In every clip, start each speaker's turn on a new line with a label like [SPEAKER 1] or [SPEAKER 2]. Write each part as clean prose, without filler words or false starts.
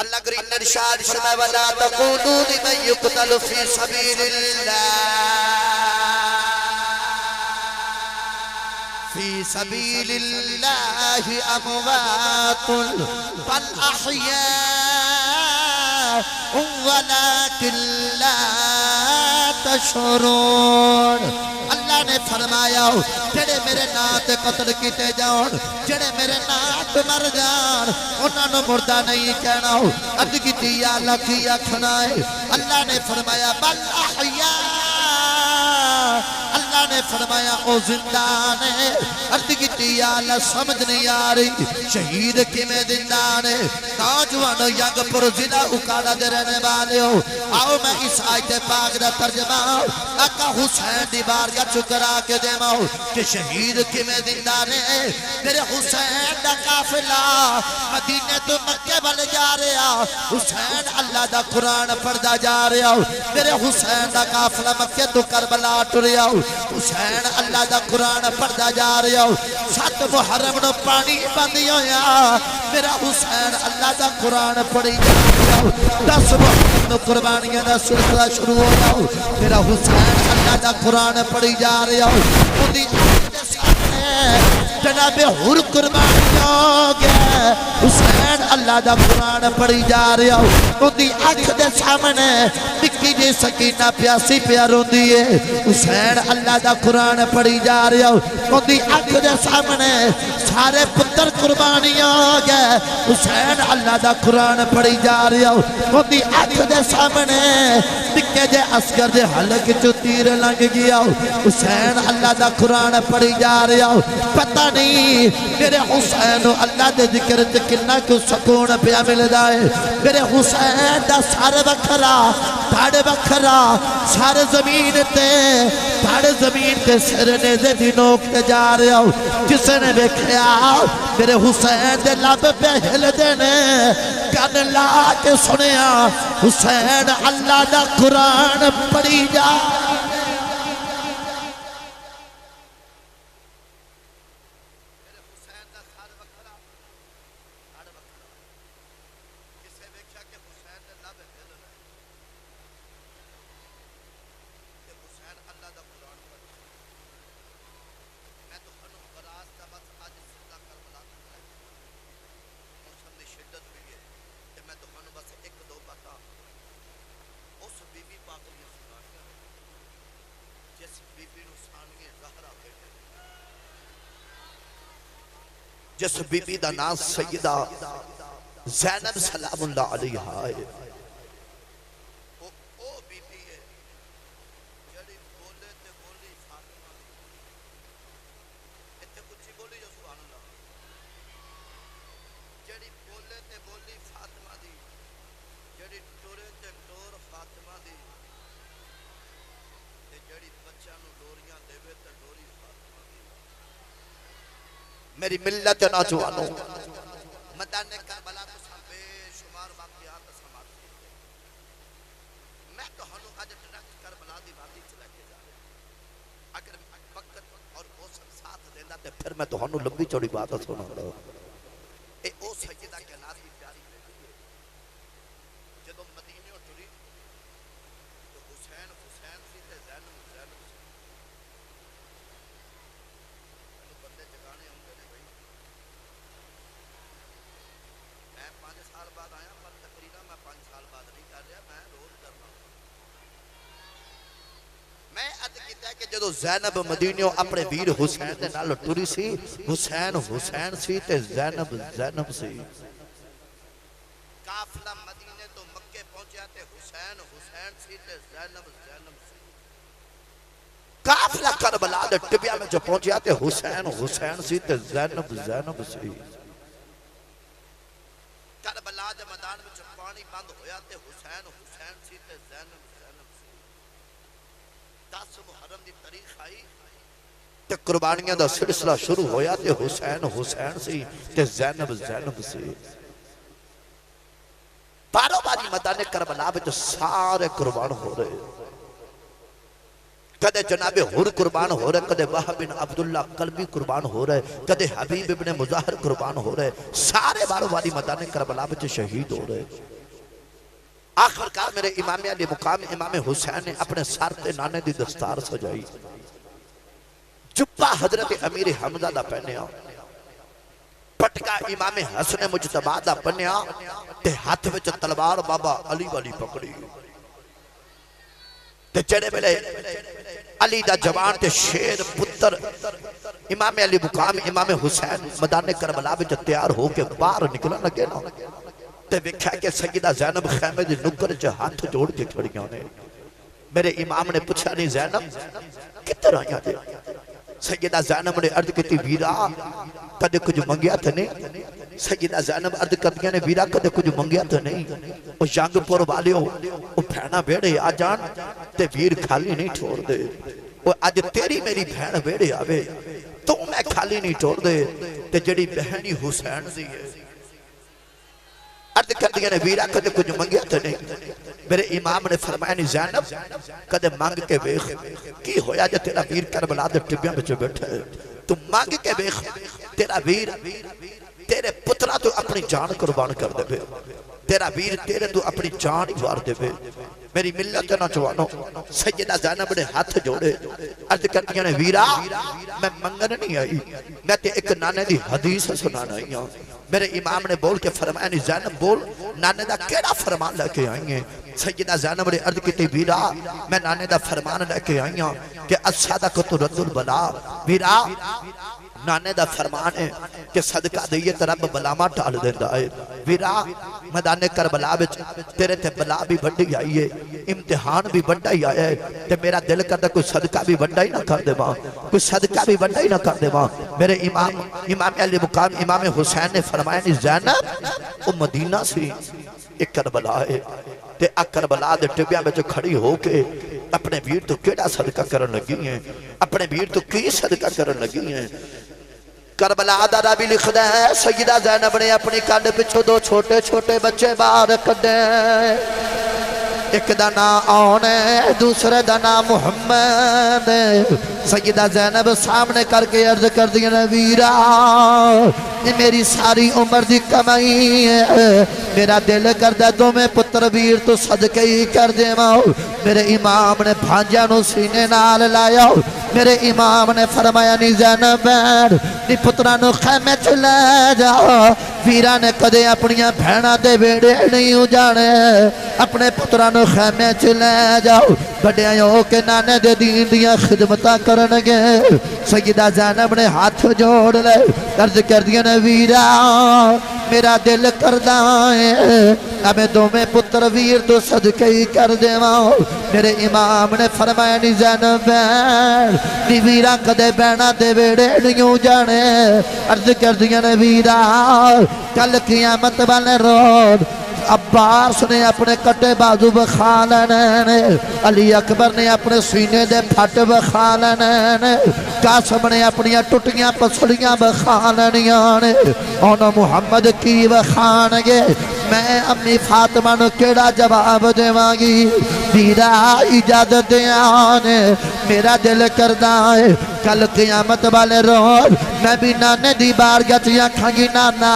[SPEAKER 1] اللہ کریم نے ارشاد فرمایا وَلَا تَقُولُوا لِمَن يُقْتَلُ فِي سَبِيلِ اللَّهِ أَمْوَاتٌ بَلْ أَحْيَاءٌ وَلَكِنْ لَا تَشْعُرُونَ اللہ نے فرمایا جڑے میرے نام تے قتل کیتے جاؤن جڑے میرے نام تے مر جان انہاں نوں مردہ نہیں کہنا عرض کیتی یا اللہ کی آکھنا ہے اللہ نے فرمایا بل احیاء اللہ نے فرمایا او زندہ نے عرض کیتی یا اللہ سمجھ نہیں آ رہی شہید کیویں زندہ نے نوجوان ینگ پر ضلع اکاڑا دے رہنے والے ہو آؤ میں اس آیت پاک دا ترجمہ آقا حسین دی بارگاہ چکرا کے دیماؤ کہ شہید کیویں زندہ نے میرے حسین دا قافلہ مدینے تو مکے والے جا رہا حسین اللہ دا قرآن پڑھدا جا رہا میرے حسین دا قافلہ مکے تو کربلا ٹریا حسین اللہ دا قرآن پڑھدا جا رہا 7 محرم نو پانی بندی ہویا میرا حسین اللہ دا قرآن پڑھی جا رہا 10 محرم نو قربانیاں دا سلسلہ شروع ہویا میرا حسین اللہ دا قرآن پڑھی جا رہا خودی آنے سامنے جناب حر قربانیاں گئے حسین اللہ دا قرآن پڑھی جا رہا خودی آنکھ دے سامنے نکی جی سکینہ پیاسی پیاروں دیئے حسین اللہ دا قرآن پڑھی جا رہا خودی آنکھ دے سامنے سارے پتر قربانیاں گئے حسین اللہ دا قرآن پڑھی جا رہا خودی آنکھ دے سامنے نکے جے اسکر دے حلق چو تیر لنگ گیا حسین اللہ دا قرآن پڑھی جا رہا پتہ نہیں میرے حسین اللہ دے ذکر چکنہ کو سکون پیا مل جائے میرے حسین دا سارے وکھرا دھاڑے وکھرا سارے زمین تے سرنے دے بھی نوکتے جا رہا جس نے بکھیا میرے حسین دے لب پہ ہل دینے کن لا کے سنیا حسین اللہ دا قرآن پڑھی جا جس بی بی دا نام سیدہ زینب سلام اللہ علیہ ہے او بی بی ہے جڑی بولے تے بولی فاطمہ اتنے کچھ بولی جو سبحان اللہ جڑی بولے تے بولی فاطمہ دی جڑی ٹورے تے ٹور فاطمہ دی جڑی بچہ نو ڈوریاں دے وے تے ڈوری فاطمہ دی میری ملت نوجوانوں میدان کربلا تو بے شمار واقعات سماعت میں تو ہنو اج ڈائریکٹ کربلا دی وادی چ لے کے جا رہا اگر وقت اور موسم ساتھ دیندا تے پھر میں تو ہنو لمبی چوڑی بات سنا رہا اے او سیدہ کے ناز دی پیاری جدوں مدینے ٹری تو حسین سی تے زینب بندے جگانے ہوندے نے بھائی میں 5 سال بعد آیا پر تقریرا میں 5 سال بعد نہیں کر رہا میں روز کرنا میں عرض کیتا کہ جدوں زینب مدینیوں اپنے ویر حسین دے نال ٹری سی حسین سی تے زینب سی قافلہ مدینے تو مکے پہنچیا تے حسین سی تے زینب سی قافلہ کربلا دے ٹبیا میں جو پہنچیا تے حسین سی تے زینب سی کربلا دے میدان میں جو پانی بند ہویا تے حسین سی تے زینب سی 10 محرم دی تاریخ آئی تے قربانیاں دا سلسلہ شروع ہویا تے حسین سی تے زینب سی بارو باری میدان کربلا میں جو سارے قربان ہو رہے کدے جناب حر قربان ہو رہے، کدے وہب بن عبداللہ قلبی قربان ہو رہے، کدے حبیب ابن مظاہر قربان ہو رہے، سارے باروں والی میدان کربلا بچے شہید ہو رہے۔ آخر کار میرے امام علی مقام امام حسین نے اپنے سار تے نانے دی دستار سجائی، جبہ حضرت امیر حمزہ دا پہنیا، پٹکا امام حسن مجتبہ دا پہنیا، تے ہاتھ وچ تلوار بابا علی والی پکڑی، تے جڑے ملے علی دا جوان تے شیر پتر امام علی مقام امام حسین میدان کربلا وچ تیار ہو کے باہر نکلن لگے نا، تے ویکھیا کہ سیدہ زینب خیمے دی نکر چ ہاتھ جوڑ کے کھڑیاں نے۔ میرے امام نے پوچھا نہیں زینب کدھر آیا جے؟ سیدہ زینب نے عرض کی ویرا کدے کچھ منگیا تھا نہیں؟ سیدہ زینب عرض کردیاں نے ویرا کدے کچھ منگیا تھا نہیں؟ او جنگ پور والے ہو او بہنا بیڑے آ جان تے ویر خالی نہیں چھوڑ دے، او اج تیری میری بہن بیڑے آوے تو میں خالی نہیں چھوڑ دے، تے جڑی بہنی حسین دی ہے عرض کردیاں نے ویرا کدے کچھ منگیا تھا نہیں؟ میرے امام نے فرمایا نہیں زینب کدے مانگ کے بیخ کی ہویا جا تیرا ویر کربلا دے ٹبیاں بچے بیٹھے، تو مانگ کے بیخ تیرا ویر تیرے پترہ تو اپنی جان قربان کر دے بے، تیرا ویر تیرے تو اپنی جان ہی وار دے بے۔ میری ملت نہ چوانو سیدہ زینب نے ہاتھ جوڑے عرض کرتیاں نے ویرا میں منگن نہیں آئی، میں تے ایک نانے دی حدیث سنانا آئی ہوں۔ میرے امام نے بول کے فرمایا نہیں زینب بول نانے دا کیڑا فرمان لے کے آئی ہیں؟ سیدہ زینب نے عرض کی ویرا میں نانے دا فرمان لے کے آئی ہوں کہ الصدقۃ رد البلا، ویرا نانے دا فرمان ہے کہ صدقہ دئیے تو رب بلاما ٹال دیندہ ہے۔ ویرا میدان کربلا وچ تیرے تے بلا بھی بڑی آئی ہے، امتحان بھی بڑا ہی آیا ہے، تے میرا دل کرتا کوئی صدقہ بھی بڑا ہی نہ کر دے ماں، کوئی صدقہ بھی بڑا ہی نہ کر دے ماں۔ میرے امام علی مقام امام حسین نے فرمایا نہیں زینب وہ مدینہ سی ایک کربلا ہے، تے کربلا دے ٹبیاں وچ کھڑی ہو کے اپنے ویر تو کیڑا صدقہ کرن لگی ہیں، اپنے ویر تو کی صدقہ کرن لگی ہیں۔ کربلا دا رابی لکھ دے سیدہ زینب نے اپنی کانڈ پچھو دو چھوٹے چھوٹے بچے باہر کڈے، ایک دا نام آن ہے دوسرے دا نام محمد۔ سیدہ زینب سامنے کر کے عرض کر دیا ویرا یہ میری ساری عمر دی کمائی ہے، میرا دل کردہ دو میں پتر ویر تو صدقے ہی کر دے ماں۔ میرے امام نے بھانجا نو سینے نال لایا، میرے امام نے فرمایا نہیں زینب بیٹھ نی پترانو خیمے چلے جا، ویرا نے کدے اپنیاں بھینا دے بیڑے نہیں اجانے، اپنے پترانو خیمے چلے جاؤ، بڑے ہو کے نانے دے دین دیا خدمتہ کرنگے۔ سیدہ زینب نے ہاتھ جوڑ لے عرض کر دیا نے ویرا میرا دل کردہ ہے ہمیں دو میں پتر ویر تو صدقے ہی کر دے ماں۔ میرے امام نے فرمایا نہیں زینب بیڑ نی ویرا کدے بینا دے بیڑے نہیں جانے، عرض کر دیا نے ویرا کل قیامت والے روز عباس نے اپنے کٹے بازو بخا لینے، علی اکبر نے اپنے سینے دے پھٹ بخا لینے، قاسم نے اپنی ٹوٹیاں پسڑیاں بخا لینیاں نے، انہوں محمد کی بخانگے۔ میں امی فاطمہ نو کیڑا جواب دے مانگی؟ ویرا اجازت دیانے میرا دل کردہ ہے کل قیامت والے روز میں بھی نانے دی بارگاہ چیاں کھانگی نانا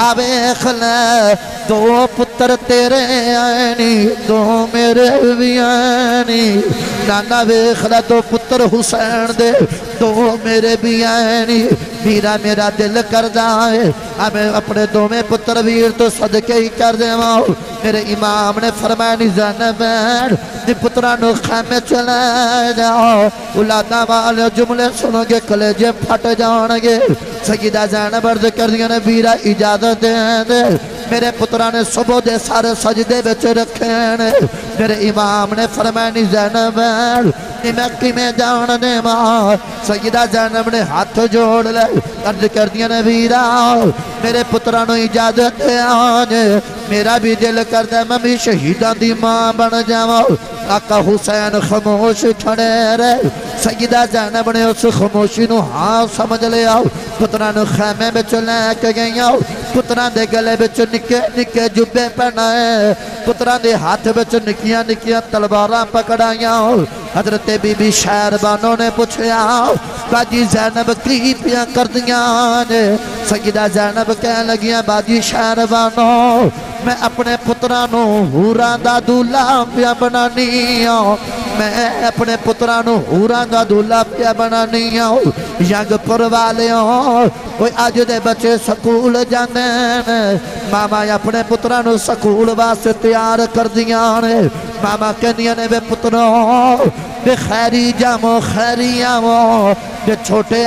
[SPEAKER 1] آویخ لے دو پتر تیرے آئینی دو میرے بھی آئینی، نانا ویخ لے دو پتر حسین دے دو میرے بھی آئینی۔ میرا میرا دل کردہ ہے ہمیں اپنے دو میں پتر ویر تو صدقے ہی کر دے ماں۔ میرے امام نے فرمایا نہیں زینب بیٹھ نی پترانو خیمے چلے جاؤ، اولادہ والے جملے سنو گے کلیجے پھٹ جانگے۔ سیدہ زینب عرض کر دیا نے ویرا اجازت دے میرے پترہ نے صبح دے سارے سجدے بچ رکھے نے۔ میرے امام نے فرمایا نہیں زینب بیٹھ نی میں کمیں جان دے ماں۔ سیدہ زینب نے ہاتھ جوڑ لے عرض کر دیا نے ویرا میرے پترانو اجازت دے آنے، میرا بھی دل کردہ میں بھی شہیدان دی ماں بن جاؤں۔ آقا حسین خاموش کھڑے رہے، سیدہ زینب نے اس خاموشی نو ہاں سمجھ لیا، پترانو خیمے میں چلے کے گئیاں، پتراں دے گلے وچ نکے نکے جبے پہنائے پتراں دے ہاتھ وچ نکیاں نکیاں تلواراں پکڑائیاں حضرت بی بی شہر بانو نے پوچھیا باجی زینب کی پیاں کردیاں نے سیدہ زینب کہنے لگیاں باجی شہر بانو میں اپنے پترانو حوراں دا دولہ پیا بنانی ہوں میں اپنے پترانو حوراں دا دولہ پیا بنانی ہوں ینگ پر والے ہوں کوئی آج دے بچے سکول جانے ماما اپنے پترانو سکول واسطے تیار کر دیاں نے ماما کہنیاں نے بے پتروں بے خیری جامو خیری آمو جے چھوٹے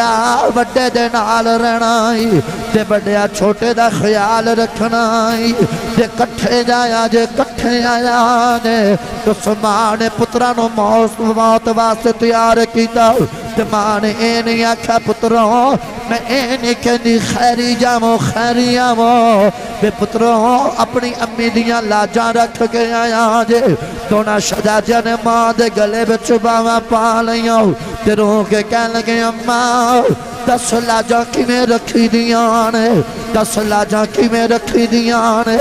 [SPEAKER 1] وڈے دے نال رہنائی جے بڑے چھوٹے دا خیال رکھنائی جے کٹھے جایا جے کٹھے آیا نے تو سمان پترانو موت واسطے تیار کیتا تے ماں نے اے نہیں آکھا پتروں میں اے نہیں کہنی خیری جامو خیری آمو بے پتروں اپنی امی دیاں لاجاں رکھ کے آیا جے دونا شہزادیاں نے ماں دے گلے بچ باواں پا لیاں تے رو کے کہنے لگے اماں 10 لاجاں کی میں رکھی دیاں نے 10 لاجاں کی میں رکھی دیاں نے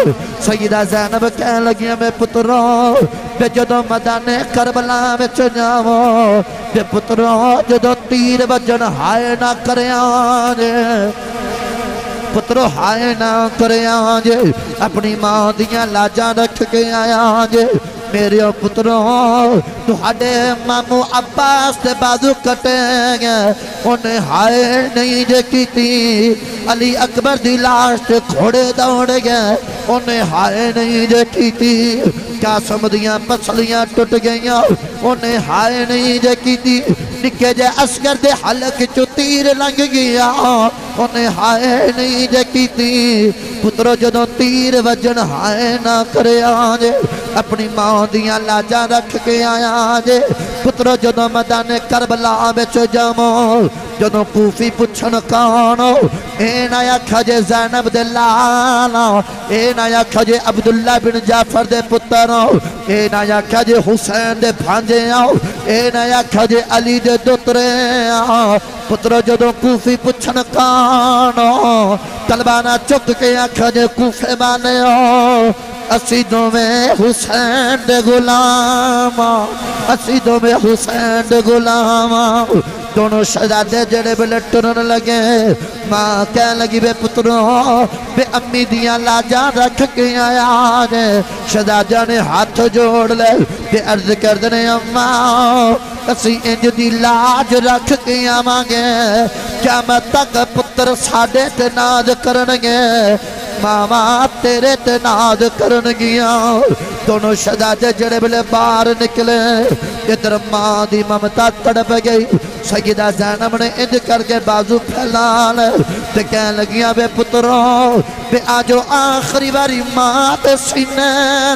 [SPEAKER 1] سیدہ زینب کہنے لگی میں پتروں بے جدو میدان کربلا وچ جاواں بے پتروں جدو تیر وجن ہائے نہ کریاں جے پترو ہائے نہ کریاں جے اپنی ماں دیاں لاجاں رکھ کے آیا جے میرے پتروں تو ہڈے مامو عباس دے بازو کٹیں گے انہیں ہائے نہیں جے کی تھی علی اکبر دی لاش تے کھوڑے دوڑ گئے انہیں ہائے نہیں جے کی تھی قاسم دیاں پسلیاں ٹوٹ گئیاں انہیں ہائے نہیں جے کی تھی نکے جے اسکر دے حلق چو تیر لنگ گیا انہیں ہائے نہیں جے کی تھی پترو جدوں تیر وجن ہائے نہ کرے آجے اپنی ماں دیاں لاجاں رکھ کے آیا جے پترو جدوں میدان کربلا وچ جاواں جدوں کوفی پچھن کانو اے نہ آکھا جے زینب دے لالا اے نہ آکھا جے عبداللہ بن جعفر دے پتروں اے نہ آکھا جے حسین دے بھانجے آؤ اے نہ آکھا جے علی دے دوترے آؤ پترو جدوں کوفی پچھن کانو طلبانہ چک کے آکھا جے کوفے بانے آؤ اسیدوں میں حسین دے غلام اسیدوں میں حسین دے غلام دونوں شہزادے جڑے بلے ٹرن لگے ماں کہنے لگی بے پتروں بے امی دیاں لاجاں رکھ کے آیا جے شہزادہ نے ہاتھ جوڑ لے بے عرض کردنے اماں اسی انج دی لاج رکھ کے آمانگے قیامت تک پتر ساڑے تے ناز کرنگے ماما تیرے تے ناز کرنگیاں دونوں شہزادے جڑے بلے باہر نکلے ادھر ماں دی ممتا تڑپ گئی سیدہ زینب نے انج کر کے بازو پھیلال تے کہنے لگیاں بے پتروں بے آجو آخری باری ماں تے سینے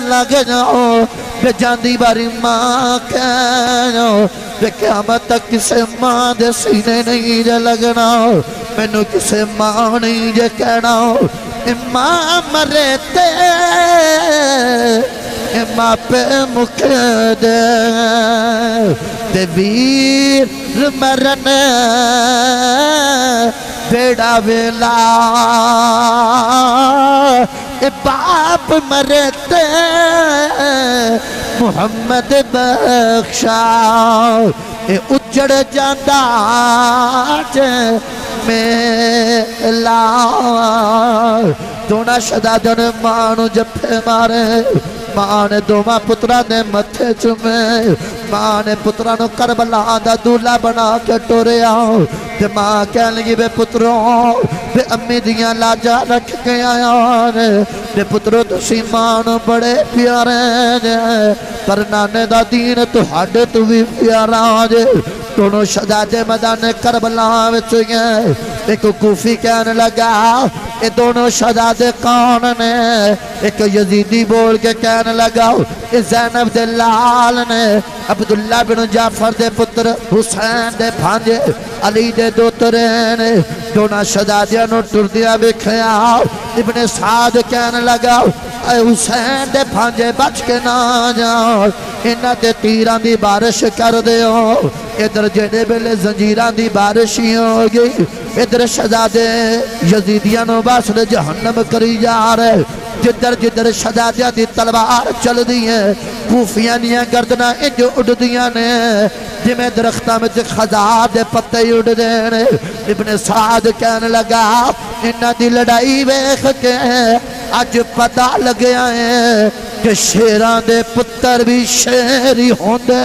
[SPEAKER 1] لگ جاؤ بے جاندی باری ماں کہنو بے قیامت تک کسے ماں دے سینے نہیں جے لگنا مینو کسے ماں نہیں جے کہنا اماں مرے تے اماں پہ مکھ دے تے ویر مرن بیڑا ویلا اے باپ مرے تے محمد بخشا اے اجڑ جاندہ جے میلا دونا شہزادے نے ماں جپے مارے ماں نے دوما پترا نے متھے چومے ماں نے پترا نو کربلا دا دولہ بنا کے ٹورے آؤ تے ماں کہنے لگی بے پتروں بے امی دیاں لاجاں رکھ کے آیا نے بے پتروں تسی ماں نو بڑے پیارے نے پر نانے دا دین تو ہڈ تو بھی پیارا جے دونوں شہزادے میدان کربلا وچ گئے ایک کوفی کہنے لگا اے دونوں شہزادے کون نے ایک یزیدی بول کے کہنے لگا اے زینب دے لال نے عبداللہ بن جعفر دے پتر حسین دے بھانجے علی دے دوترے نے دونوں شہزادیاں نو ٹردیاں بکھیا ابن سعد کہنے لگا اے حسین دے بھانجے بچ کے نہ جاؤ انہاں تے تیراں دی بارش کر دیو ادھر جڑے بلے زنجیراں دی بارش ہی ہوگی ادھر شہزادے یزیدیاں نو باسل جہنم کری جا رہے جدر جدر شہزادیاں دی تلوار چل دی ہیں کوفیاں نیاں گردنا انجو اڑ دیاں نے جمیں درختہ میں خزاں دے پتے اڑ دینے ابن سعد کہنے لگا انہاں دی لڑائی ویکھ کے اج پتہ لگیا ہے کہ شیراں دے پتر بھی شیر ہی ہوندے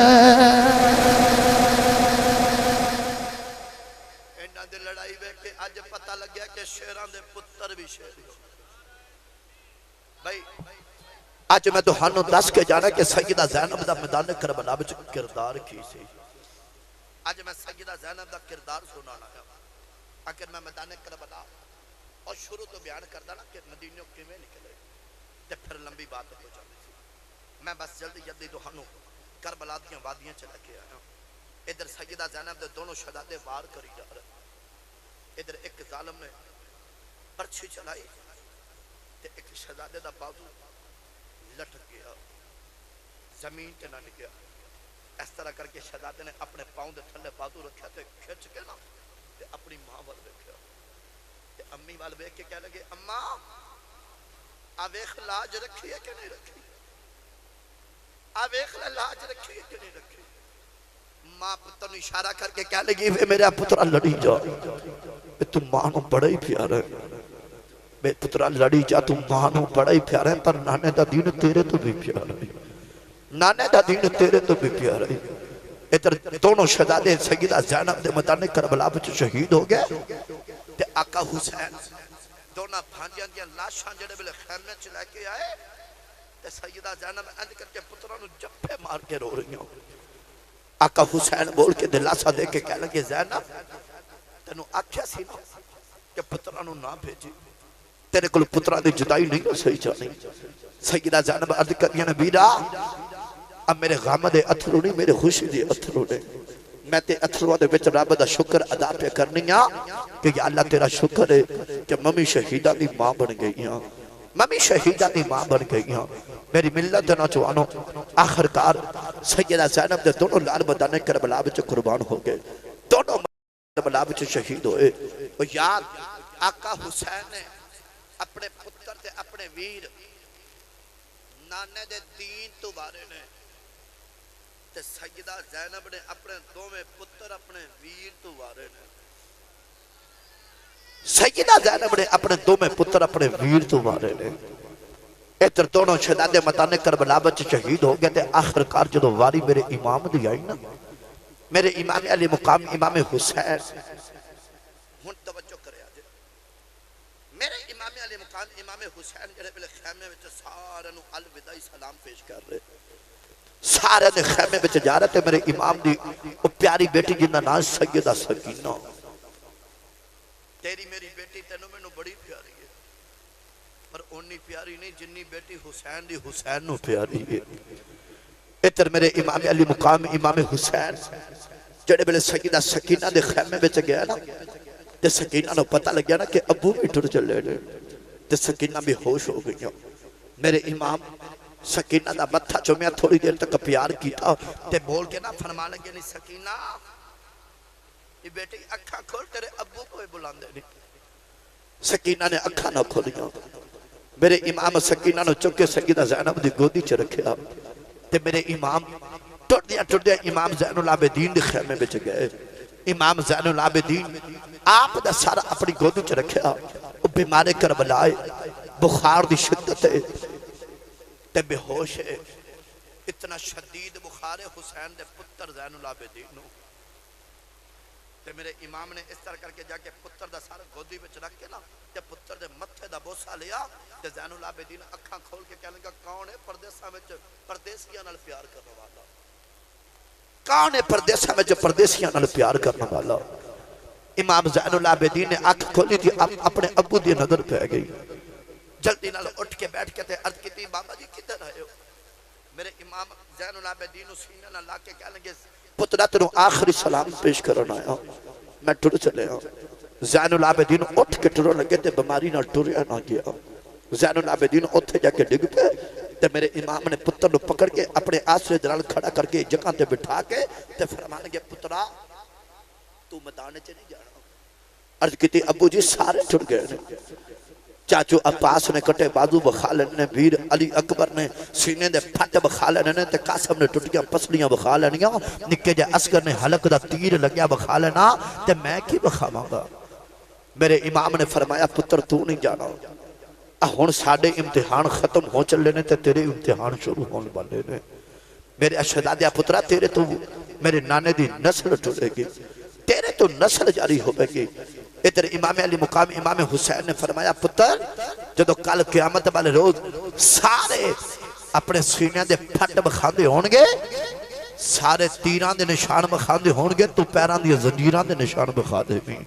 [SPEAKER 1] انہاں دی لڑائی ویکھ کے اج پتہ لگیا کہ شیراں دے پتر بھی شیر ہی ہوندے بھائی آج میں تو ہانوں دس کے جانا کہ سیدہ زینب دا میدان کربلا وچ کردار کی سی آج میں سیدہ زینب دا کردار سنانا ہے اگر میں میدان کربلا اور شروع تو بیان کردا نا کہ مدینہ کیویں نکلے تے پھر لمبی بات ہو جاتی تھی میں بس جلدی جلدی تو ہانوں کربلا دیاں وادیاں چ لے کے آیا ادھر سیدہ زینب دے دونوں شہزادے وار کری جا رہے ادھر ایک ظالم نے پرچھی چلائی تے ایک شہزادے دا بازو لٹک گیا زمین تے نہ گیا اس طرح کر کے شہزادے نے اپنے پاؤں دے تھلے بازو رکھا تے کھچ کے نا تے اپنی ماں وال ویکھیا تے امی وال ویکھ کے کہنے لگے اماں آ ویکھ لاج رکھی ہے کہ نہیں رکھی آ ویکھ لاج رکھی ہے کہ نہیں رکھی ماں پتر نے اشارہ کر کے کہنے لگی وے میرا پتر لڑی جا تو ماں نو بڑا ہی پیارا ہے بے پترہ لڑی جا تم مانو بڑا ہی پیارا ہے پر نانے دا دین تیرے تو بھی پیارا ہے نانے دا دین تیرے تو بھی پیارا ہے ادھر دونوں شہزادے سیدہ زینب دے میدان کربلا وچ شہید ہو گئے تے آقا حسین دونوں بھانجیاں دیاں لاشاں جڑے بلے خیمے چ لے کے آئے تے سیدہ زینب انج کر کے پترہ نو جپے مار کے رو رہی ہوں آقا حسین بول کے دلاسا دے کے کہہ لگے زینب تینوں آکھیا سی نا کہ پترہ نو نہ بھیجی تیرے کل پترہ دی جدائی نہیں ہو صحیح چاہنی سیدہ زینب عرض کریاں نبیرہ اب میرے غام دے اتھرو نہیں میرے خوشی دے اتھرو نہیں میں تے اتھرو دے وچ رب دا شکر ادا پہ کرنی ہاں کہ یا اللہ تیرا شکر ہے کہ ممی شہیدہ دی ماں بن گئی ہاں ممی شہیدہ دی ماں بن گئی ہاں میری ملت نہ چوانو آخرکار سیدہ زینب دے دونوں لال بدانے کربلا وچ قربان ہو گئے دونوں کربلا وچ شہید ہوئے اور یاد آقا حسین نے اپنے پتر تے اپنے ویر نانے دے دین تو بارے نے تے سیدہ زینب نے اپنے دو میں پتر اپنے ویر تو بارے نے سیدہ زینب نے اپنے دو میں پتر اپنے ویر تو بارے نے اتر دونوں شہزادے میدان کربلا وچ شہید ہو گئے تے آخرکار جدو واری میرے امام دی آئی نا میرے امام علی مقام امام حسین ہن توجہ کرے آجے میرے امام علی مقام امام حسین جڑے پہلے خیمے وچ سارے نو الوداعی سلام پیش کر رہے سارے نے خیمے وچ جا رہے تھے میرے امام دی وہ پیاری بیٹی جنہ نام سیدہ سکینہ تیری میری بیٹی تینوں میں نو بڑی پیاری ہے پر اونی پیاری نہیں جنی بیٹی حسین دی حسین نو پیاری ہے اتر میرے امام علی مقام امام حسین جڑے پہلے سیدہ سکینہ دے خیمے وچ گیا نا تے سکینہ نو پتہ لگ گیا نا کہ ابو بھی ٹر چلے لے تے سکینہ بھی ہوش ہو گئی میرے امام سکینہ دا متھا چومیا تھوڑی دیر تک پیار کیتا تے بول کے نا فرما لگے نہیں سکینہ یہ بیٹی اکھا کھول تیرے ابو کو بلان دے نہیں سکینہ نے اکھا نہ کھولیا میرے امام سکینہ نو چکے سیدہ زینب دی گودی چ رکھیا تے میرے امام ٹر دیا امام زین العابدین دے خیمے وچ گئے امام زین العابدین آپ دا سارا اپنی گودو چ رکھیا وہ بیمارے کربلائے بخار دی شدت ہے تے بے ہوش ہے اتنا شدید بخار حسین دے پتر زین العابدین نو تے میرے امام نے اس طرح کر کے جا کے پتر دا سارا گودی وچ رکھ کے نا تے پتر دے متھے دا بوسا لیا تے زین العابدین اکھاں کھول کے کہنے لگا کون ہے پردیساں وچ پردیسیاں نال پیار کرنے والا کون ہے پردیساں وچ پردیسیاں نال پیار کرنے والا امام زین العابدین نے آنکھ کھولی تھی اپنے ابو دی نظر پہ گئی جلدی نال اٹھ کے بیٹھ کے تے عرض کی تھی بابا جی کدھر آئے ہو میرے امام زین العابدین سینے نہ لا کے کہہ لگے پترہ تنوں آخری سلام پیش کرنا آیا میں ٹر چلے ہوں زین العابدین اٹھ کے ٹرو لگے تے بیماری نہ ٹریا نہ گیا زین العابدین اتھے جا کے ڈگ پہ تے میرے امام نے پتر نو پکڑ کے اپنے آسرے دلال کھڑا کر کے جگہ تے بٹھا کے تے فرمانے گے پترا تو مدانے چے نہیں جانا۔ عرض کی تھی ابو جی سارے ٹھٹ گئے، چاچو عباس نے کٹے بازو بخالن نے، بھیر علی اکبر نے سینے دے پھٹ بخالن نے، تے قاسم نے ٹوٹیاں پسلیاں بخالنیاں، نکے جے اسکر نے حلق دا تیر لگیا بخالنا، تے میں کی بخاواں گا؟ میرے امام نے فرمایا پتر تو نہیں جانا، ہن ساڑے امتحان ختم ہو چلے نے تے تیرے امتحان شروع ہونے والے نے۔ میرے اشہدادیہ پترہ تیرے تو میرے نانے دی نسل ٹھولے گی، تیرے تو نسل جاری ہوئے گی۔ ادھر امام علی مقام امام حسین نے فرمایا پتر جدو کل قیامت والے روز سارے اپنے سینے دے پھٹ بخاندے ہونگے، سارے تیران دے نشان بخاندے ہونگے، تو پیران دے زنجیران دے نشان بخاندے بھی،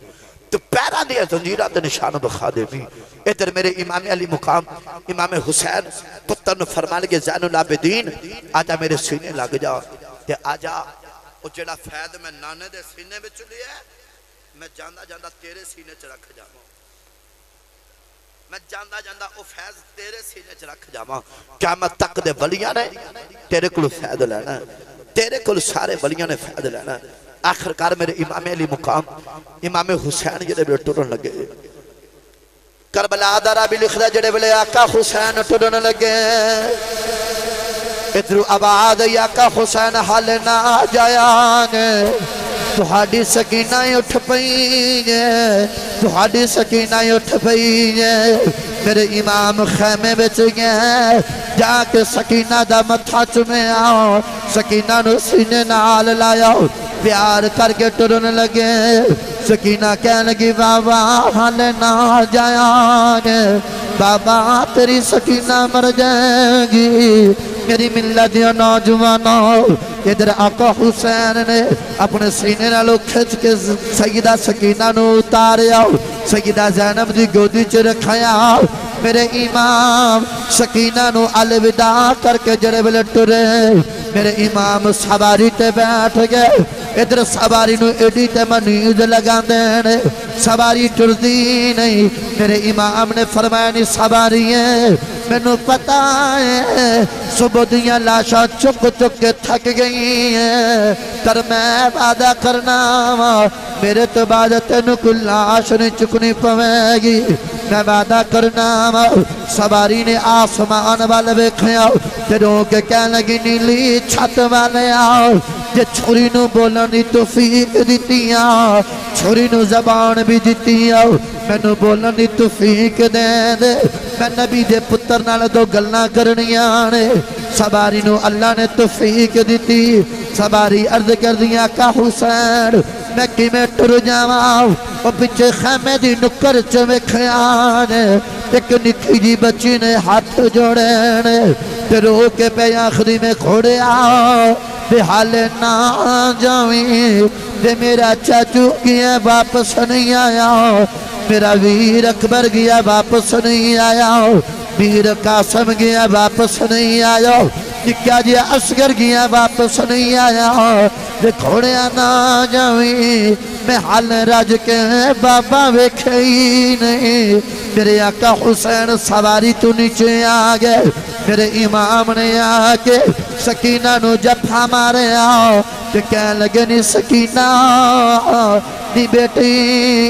[SPEAKER 1] تو پیران دے زنجیران دے نشان بخاندے بھی۔ ادھر میرے امام علی مقام امام حسین پتر نے فرمانے کے زین العابدین آجا میرے سینے لگ جا، تے آجا وہ جڑا فید میں نانے دے سینے میں چلی ہے میں جاندہ جاندہ تیرے سینے چ رکھ جاؤں، میں جاندہ جاندہ او فیض تیرے سینے چ رکھ جاؤں۔ قیامت تک دے ولیاں نے تیرے کلو فیض لینا ہے، تیرے کلو سارے ولیاں نے فیض لینا ہے۔ آخرکار میرے امام علی مقام امام حسین جڑے بلے ٹرن لگے، کربلا دارا بھی لکھ رہا جڑے بلے آقا حسین ٹرن لگے، ادھر آباد آقا حسین حال نہ جایان، تہاڈی سکینہ اٹھ پئیں، تہاڈی سکینہ اٹھ پئیں، میرے امام خیمے بچ گئے، جا کے سکینہ دا متھا چمے آؤ، سکینہ نو سینے نال لایا، پیار کر کے ٹرن لگے۔ سکینہ کہنے لگی بابا حال نہ جایان، بابا تیری سکینہ مر جائے گی، میری ملت یا نوجوانوں۔ ادھر آقا حسین نے اپنے سینے نالو کھچ کے سیدہ سکینہ نو اتاریا، سیدہ زینب دی گودی چ رکھایا۔ میرے امام سکینہ نو الوداع کر کے جڑے بلے ٹرے، میرے امام سواری تے بیٹھ گئے۔ ادھر سواری نو ایڈی تے منیز لگا دینے، سواری ٹردی نہیں۔ میرے امام نے فرمایا نہیں سواری ہے، میں نو پتا ہے صبح دیاں لاشاں چک چک کے تھک گئی ہیں، کر میں وعدہ کرنا میرے تو بعد تینو کوئی لاش نہیں چکنی پوے گی، میں وعدہ کرنا۔ سواری نے آسمان والے ویکھیا تے رو کے کہنے لگی نیلی چھت والے آؤ، جے چھری نو بولن دی توفیق دتیاں، چھری نو زبان بھی دتیاں، میں نو بولن دی توفیق دے دے، میں نبی دے پتر نال دو گلنا کرنیاں نے۔ سواری نو اللہ نے توفیق دیتی، سواری عرض کر دیا کا حسین میں کی میں ٹر جاواں، وہ پچھے خیمے دی نکر چوکھیان، ایک نکی جی بچی نے ہاتھ جوڑے نے، تے رو کے پہ آخری میں کھوڑے آؤ، بے حال نہ جاویں، تے میرا چاچو گیا واپس نہیں آیا، میرا ویر اکبر گیا واپس نہیں آیا، ویر قاسم گیا واپس نہیں آیا، نکیا جی اصغر گیا واپس نہیں آیا، دے کھوڑیا نہ جاویں، میں حال راج کے بابا ویکھئی نہیں۔ میرے آقا حسین سواری تو نیچے آگئے، میرے امام نے آکے سکینہ نو جپھا مارے آؤ، کہ کہنے لگے نہیں سکینہ نی بیٹی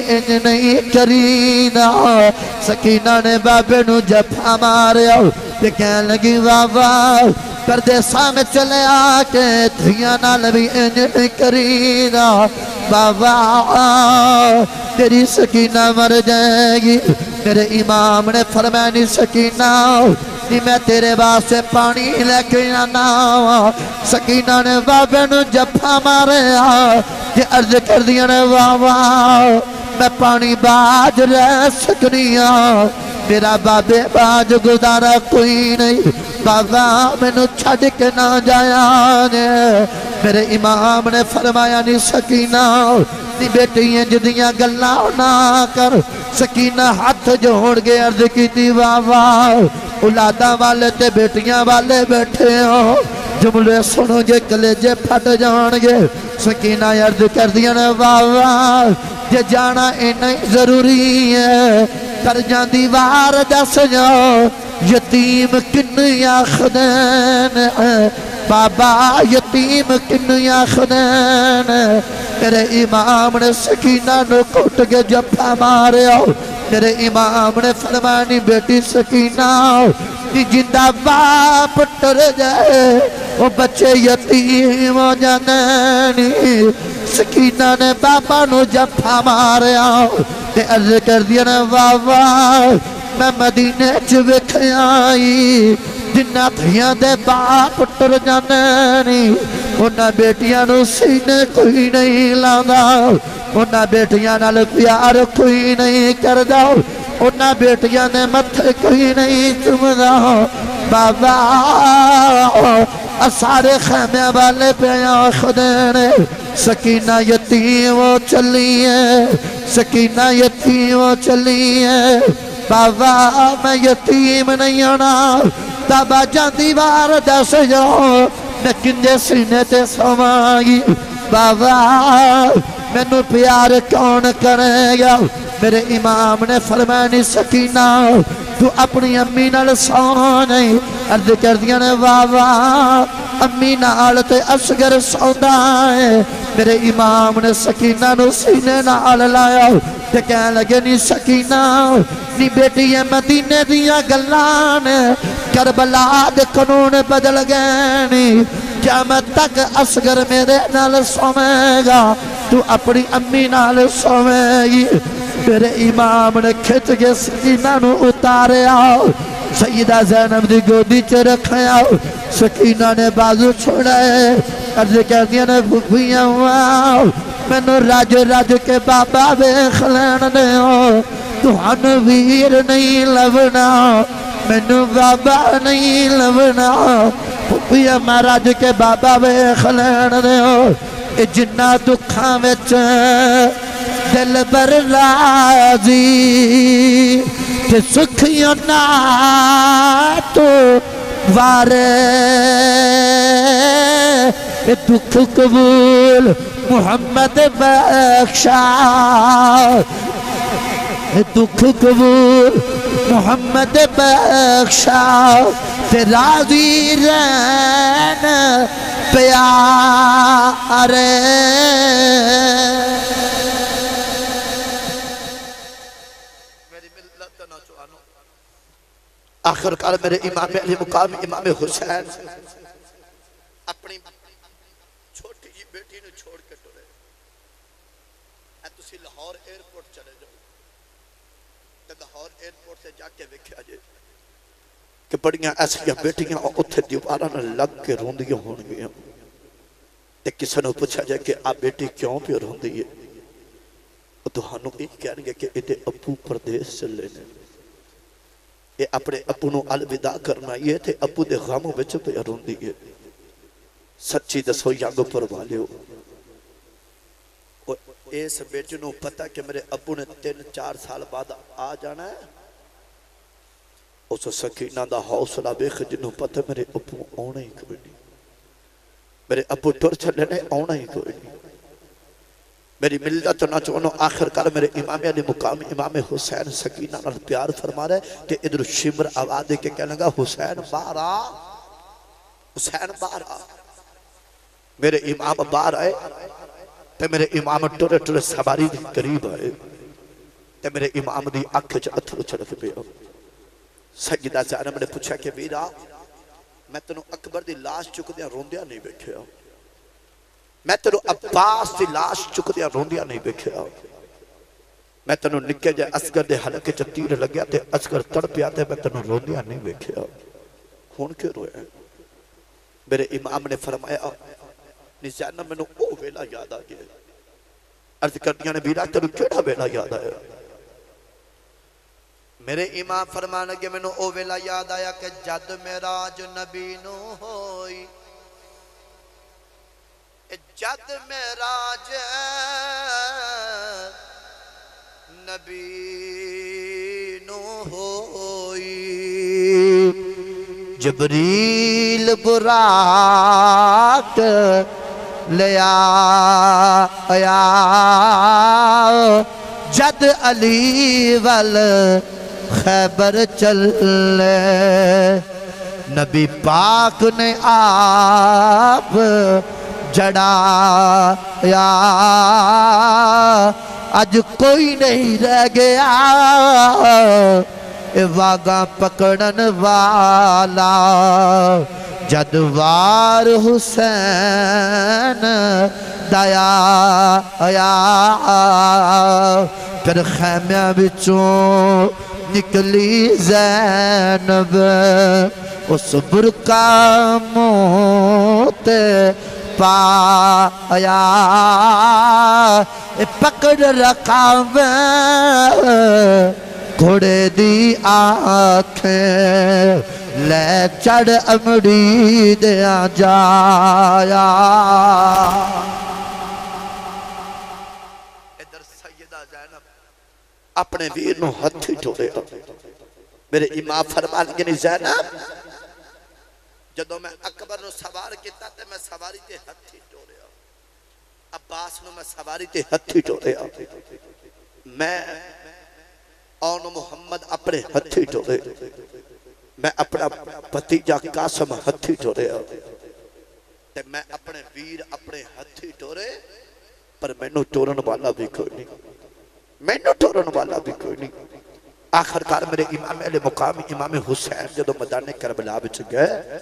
[SPEAKER 1] انج نہیں کرینا، سکینہ نے بابے نو جپھا مارے آؤ، کہ کہنے لگی بابا پردیسہ میں چلے آکے دھیاں نال بھی انج نہیں کرینا، بابا تیری سکینہ مر جائے گی۔ میرے امام نے فرمایا نہیں سکینہ نہیں میں تیرے واسطے پانی لے کے آنا۔ سکینہ نے بابے نو جپھا مارے کہ عرض کر دیا نے بابا میں پانی باج رہ سکنیا، میرا بابے باج گزارا کوئی نہیں، بابا میں نو چھڑ کے نہ جایا نے۔ میرے امام نے فرمایا نہیں سکینہ نی بیٹیاں جدیاں گلہ نہ کر۔ سکینہ ہاتھ جوڑ کے عرض کی تھی بابا اولادہ والے تے بیٹیاں والے بیٹھے ہو، جملے سنو گے کلیجے پھٹ جان گے۔ سکینہ عرض کر دیا نے بابا یہ جانا انہیں ضروری ہے، کر جاندی وار دس جو یتیم کنی آخدین بابا یتیم کنی آخدین میرے امام نے سکینہ نو کٹ کے جپا مارے میرے امام نے فرمانی بیٹی سکینہ جندہ باپ ٹر جائے وہ بچے یتیم ہو جانے سکینہ نے بابا نو جپا مارے تے عرض کر دیا نا بابا میں مدینے چوکھ آئی جنہ دھیاں دے باپ ٹر جانے انہاں بیٹیاں نو سینے کوئی نہیں لاندہ انہاں بیٹیاں نال پیار کوئی نہیں کردہ انہاں بیٹیاں نے متھے کوئی نہیں چمدہ بابا سارے خیمے والے پیاں خدینے سکینہ یتیم وہ چلی ہے سکینہ یتیم وہ چلی ہے بابا میں یتیم نہیں ہونا تابا جاندی وار دس جو میں کنجے سینے تے سمائی بابا میں نو پیار کون کرے گا میرے امام نے فرمانی سکینہ تو اپنی امی نال سونے عرض کر دیا نے بابا امی نال تے اصغر سوندہ ہے میرے امام نے سکینہ نو سینے نال لایا تے کہنے لگے نی سکینہ نی بیٹی مدینے دیا گلان کربلا دے قانون بدل گئے نی قیامت تک اصغر میرے نال سوئے گا تو اپنی امی نال سوئے گی میرے امام نے کھچ کے سکینہ نو اتارے آؤ سیدہ زینب دی گودی چ رکھے آؤ سکینہ نے بازو چھوڑے عرض کر دیا نے بھوکھیاں آؤ میں نو راج راج کے بابا بے خلین دے ہو تو ہن ویر نہیں لبنا میں نو بابا نہیں لبنا بھوکھیاں مہاراج کے بابا بے خلین دے ہو اے جنہ دکھاں وچ دل بر راضی تے سکھیوں نا تو وارے اے دکھ قبول محمد بخشا اے دکھ قبول محمد بخشا تے راضی رہن پیارے آخر کار میرے امام علی مقام امام حسین اپنی چھوٹی جی بیٹی نے چھوڑ کے ٹرے تسی لاہور ایئرپورٹ چلے جاؤ تے لاہور ایئرپورٹ سے جا کے ویکھیا جے کہ بڑیاں ایسیاں بیٹیاں اتھے دیواراں نال لگ کے روندیاں ہون گیاں تے کسے نے پوچھا جائے کہ آپ بیٹی کیوں پہ روندی ہے تو ہنو ایک کہنے گے کہ ادھے ابو پردیس چلے نے یہ اپنے ابو نو الوداع کرنا یہ تھے ابو دے غاموں بچے پہ روندی ہے سچی دسو یانگو پر والے ہو اس بیٹی نو پتا کہ میرے ابو نے 3-4 سال بعد آ جانا ہے اس سکینہ دا حوصلہ بیخ جنہوں پتا میرے ابو آنا ہی کوئی نہیں میرے ابو ٹر چلے نے آنا ہی کوئی نہیں میری ملت نہ چونو آخر کار میرے امام علی مقام امام حسین سکینہ نال پیار فرما رہے کہ ادھر شمر آواز دے کے کہنے گا حسین بارا حسین بارا میرے امام بار آئے تے میرے امام ٹورے ٹورے سواری دی قریب آئے تے میرے امام دی آنکھ چ اتھر چھڑک پہ سیدہ زینب نے پوچھا کہ ویرا میں تنو اکبر دی لاش چک دیا روندیا نہیں بیٹھے ہوں میں تنو عباس دی لاش چک دیا روندیا نہیں بیٹھے ہوں میں تنو نکے جائے اصغر دے حلقے چا تیر لگیا تے اصغر تڑ پیا تے میں تنو روندیا نہیں بیٹھے ہوں کیوں روئے میرے امام نے فرمایا نی زینب میں نو او ویلا یاد آگئے عرض کردیا نے ویرا تنو کیڑا ویلا یاد آیا میرے امام فرمانے کہ میں نو او ویلا یاد آیا کہ جد میراج نبی نو ہوئی جد میراج نبی نو ہوئی جبریل براق لیا آیا جد علی وال خیبر چلے نبی پاک نے آپ جڑایا آج کوئی نہیں رہ گیا واگا پکڑن والا جد وار حسین دایا آیا پھر خیمیاں بچوں نکلی زینب اس برکا موت پایا پکڑ رکھا میں گھوڑے دی آنکھیں لے چڑھ امڑی دیا جایا ادھر سیدہ زینب اپنے ویر نو ہتھی ٹھوڑے میرے امام فرمان گنی زینب جدو میں اکبر نو سوار کیتا تے میں سواری تے ہتھی ٹھوڑے عباس نو میں سواری تے ہتھی ٹھوڑے میں اون محمد اپنے ہتھی ٹھوڑے میں اپنا بھتیجا قاسم ہتھی ٹھوڑے تے میں اپنے ویر اپنے ہتھی ٹھوڑے پر میں نو ٹورن والا بھی کوئی نہیں میں نو ٹورن والا بھی کوئی نہیں آخر کار میرے امام علی مقام امام حسین جدو میدان کربلا بچ گئے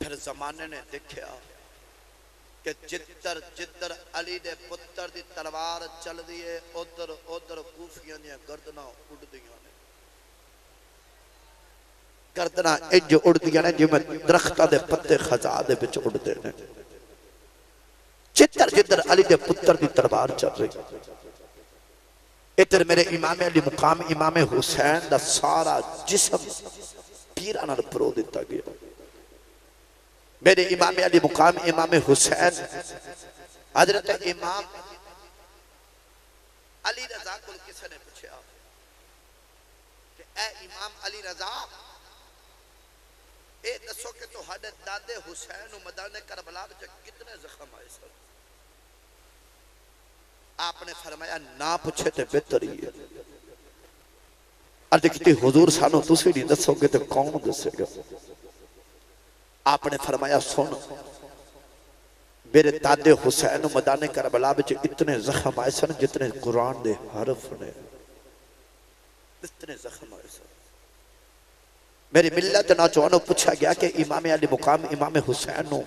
[SPEAKER 1] پھر زمانے نے دیکھیا کہ جدر علی دے پتر دی تلوار چل دیئے ادھر کوفیاں دیا گردنا اڑ دیاں نے گردنا اج اڑ دیاں نے جو میں درختہ دے پتے خزا دے بچ اڑ دے نے جدر علی دے پتر دی تلوار چل رہی ادھر میرے امام علی مقام امام حسین دا سارا جسم پیرانہ پرو دیتا گیا میرے امام علی مقام امام حسین حضرت امام علی رضا کو کس نے پوچھا کہ اے امام علی رضا اے دسو کہ تو حضرت دادے حسین و میدان کربلا وچ کتنے زخم آئے سر آپ نے فرمایا نہ پوچھے تے بہتر ہی ہے عرض کیتی حضور سانو تسی نہیں دسو گے تے کون دسے گا آپ نے فرمایا سن میرے دادے حسین و میدان کربلا وچ اتنے زخم آئے سن جتنے قرآن دے حرف نے اتنے زخم آئے سن میری ملت نوجوانوں پوچھا گیا کہ امام علی مقام امام حسین نو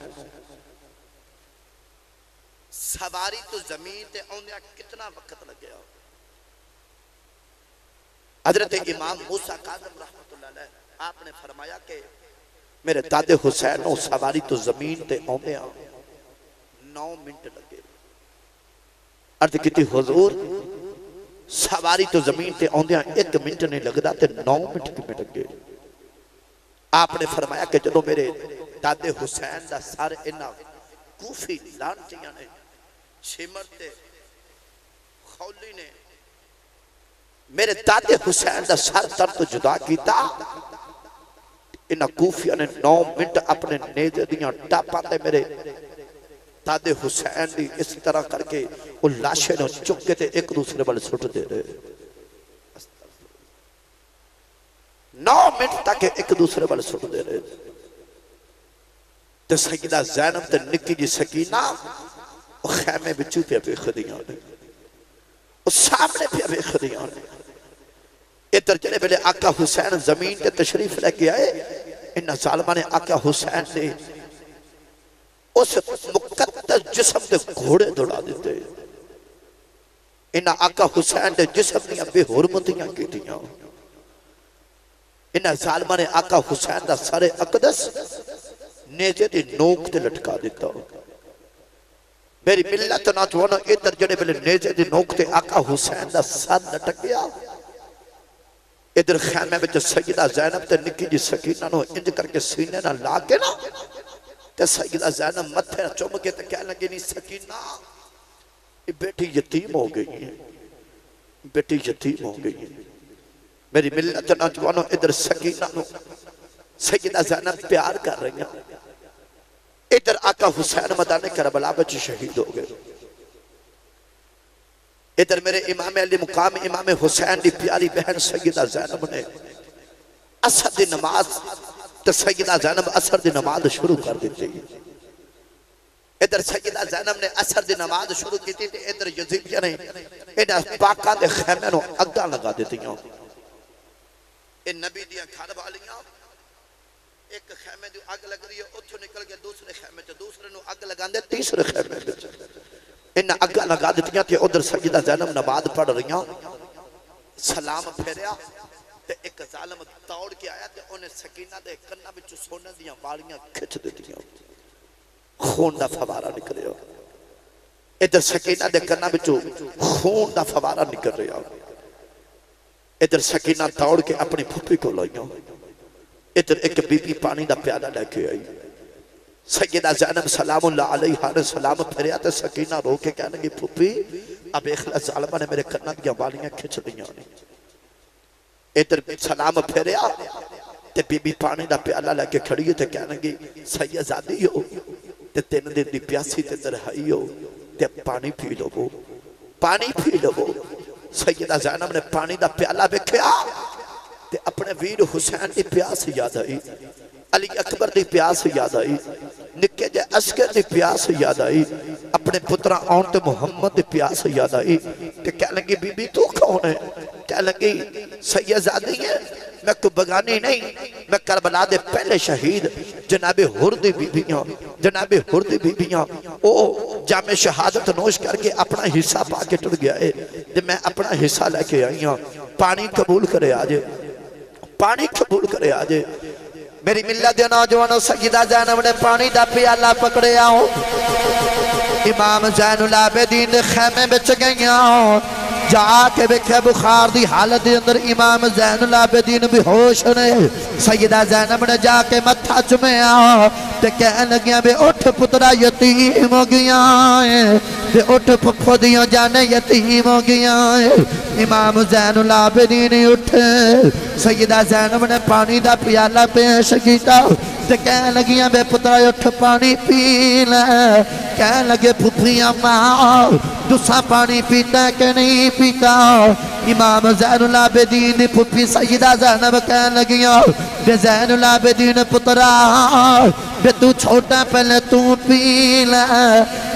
[SPEAKER 1] سواری تو زمین تے آنے کتنا وقت لگیا حضرت امام موسیٰ کاظم رحمت اللہ علیہ آپ نے فرمایا کہ میرے دادے حسین نو سواری تو زمین تے آنے 9 منٹ لگے عرض کیتی حضور سواری تو زمین تے آنے 1 منٹ نہیں لگدا تے 9 منٹ کی میں لگے آپ نے فرمایا کہ جدو میرے دادے حسین دا سارے انہا کوفی لانچیاں نے شمرتے خولی نے میرے دادے حسین دا سر درد جدا کیتا انہا کوفیاں نے 9 منٹ اپنے نیزے دیاں ٹاپاں دے میرے دادے حسین دی اس طرح کر کے وہ لاشے نے چکے تھے ایک دوسرے والے سٹ دے رہے 9 منٹ تک ایک دوسرے والے سٹ دے رہے تے سیدہ زینب تے نکی جی سکینہ وہ خیمے بچو پہ ابھی خدیاں نے وہ سامنے پہ ابھی خدیاں نے ادھر جنے پہلے آقا حسین زمین تے تشریف لے کے آئے انہا ظالمہ نے آقا حسین نے اس مقدس جسم تے گھوڑے دوڑا دیتے انہا آقا حسین تے جسم نے بے حرمتیاں کی دیاں انہا ظالمہ نے آقا حسین دا سارے اقدس نیزے دی نوک تے لٹکا دیتا میری ملت ناتوانو ادھر جڑے بلے نیزے دی نوک تے آقا حسین دا سر لٹک گیا ادھر خیمے میں جو سیدہ زینب تے نکی جی سکینہ نو انج کر کے سینے نہ لا کے نا تے سیدہ زینب متھے چوم کے تے کہنے لگے نہیں سکینہ یہ بیٹی یتیم ہو گئی ہے بیٹی یتیم ہو گئی ہے میری ملت ناتوانو ادھر سکینہ نو سیدہ زینب پیار کر رہی ہیں ادھر آقا حسین میدان کربلا بچ شہید ہو گئے
[SPEAKER 2] ادھر میرے امام علی مقام امام حسین دی پیاری بہن سیدہ زینب نے عصر دی نماز تو سیدہ زینب عصر دی نماز شروع کر دیتی. ادھر سیدہ زینب نے عصر دی نماز شروع کی تھی. ادھر یزیدیہ نے انہاں پاکاں دے خیمے نو اگاں لگا دیتی ہیں. ان نبی دیاں گھر والیاں ایک خیمے دی اگ لگ رہی ہے اتھوں نکل کے دوسرے خیمے تے دوسرے نو اگ لگان دے تیسرے خیمے وچ انہاں اگاں لگا دیتیاں تے ادھر سیدہ زینب نماز پڑھ رہیاں. سلام پھیریا تے ایک ظالم توڑ کے آیا تے انہیں سکینہ دے کنہ بچو سونے دیاں والیاں کھچ دیتیاں. خون دا فوارہ نکلے ہو. ادھر سکینہ دے کنہ بچو خون دا فوارہ نکل رہے ہو. ادھر سکینہ توڑ کے اپنی پھوپھی کو لائیاں. ادھر ایک بی بی پانی دا پیالہ لے کے آئی. سیدہ زینب سلام اللہ علیہ نے سلام پھریا تے سکینہ رو کے کہنے گی پھوپھی اب اخلا ظالمہ نے میرے کنہ دیا والیاں کھچ دیاں. ادھر سلام پھریا تے بی بی پانی دا پیالہ لے کے کھڑی تے کہنے گی سیدزادی ہو تے تین دن دی پیاسی تے ترہائی ہو تے پانی پی لو وہ پانی پی لو وہ. سیدہ زینب نے پانی دا پیالہ بکھیا تے اپنے ویر حسین دی پیاس یاد آئی. علی اکبر دی پیاس یاد آئی. نکے جے عسکر دی پیاس یاد آئی. اپنے پترہ آن تے محمد دی پیاس یاد آئی. تے کہہ لگی بی بی تو کون ہے؟ کہہ لگی سیدزادی ہے میں کو بگانی نہیں میں کربلا دے پہلے شہید جناب حردی بی بیاں جناب حردی بی بیاں او جامع شہادت نوش کر کے اپنا حصہ پا کے ٹر گیا ہے تے میں اپنا حصہ لے کے آئی ہوں. پانی قبول کرے آجے پانی قبول کرے آجے. میری ملت دے نوجوانوں سیدہ زینب نے پانی دا پیالہ پکڑے آؤ. امام زین العابدین دے خیمے بچ گئیاں. جا کے بکھے بخار دی حالت دے اندر امام زین العابدین بھی ہوش نے. سیدہ زینب نے جا کے متھا چمیا تے کہنے لگیاں بے اٹھ پترا یتیم ہو گیا ہے بے اٹھ پھپھو دیاں جانے یتیم ہو گیا ہے. امام زین العابدین اٹھے. سیدہ زینب نے پانی دا پیالہ پیش کیتا تے کہنے لگیاں بے پترا اٹھ پانی پی لے. کہنے لگے پھپھیاں ماں دوسرا پانی پیتا ہے کہ نہیں پیتا. امام زین العابدین دی پھپھی سیدہ زینب کہنے لگیاں بے زین العابدین پترا بے تو چھوٹا پہلے تو پی لے.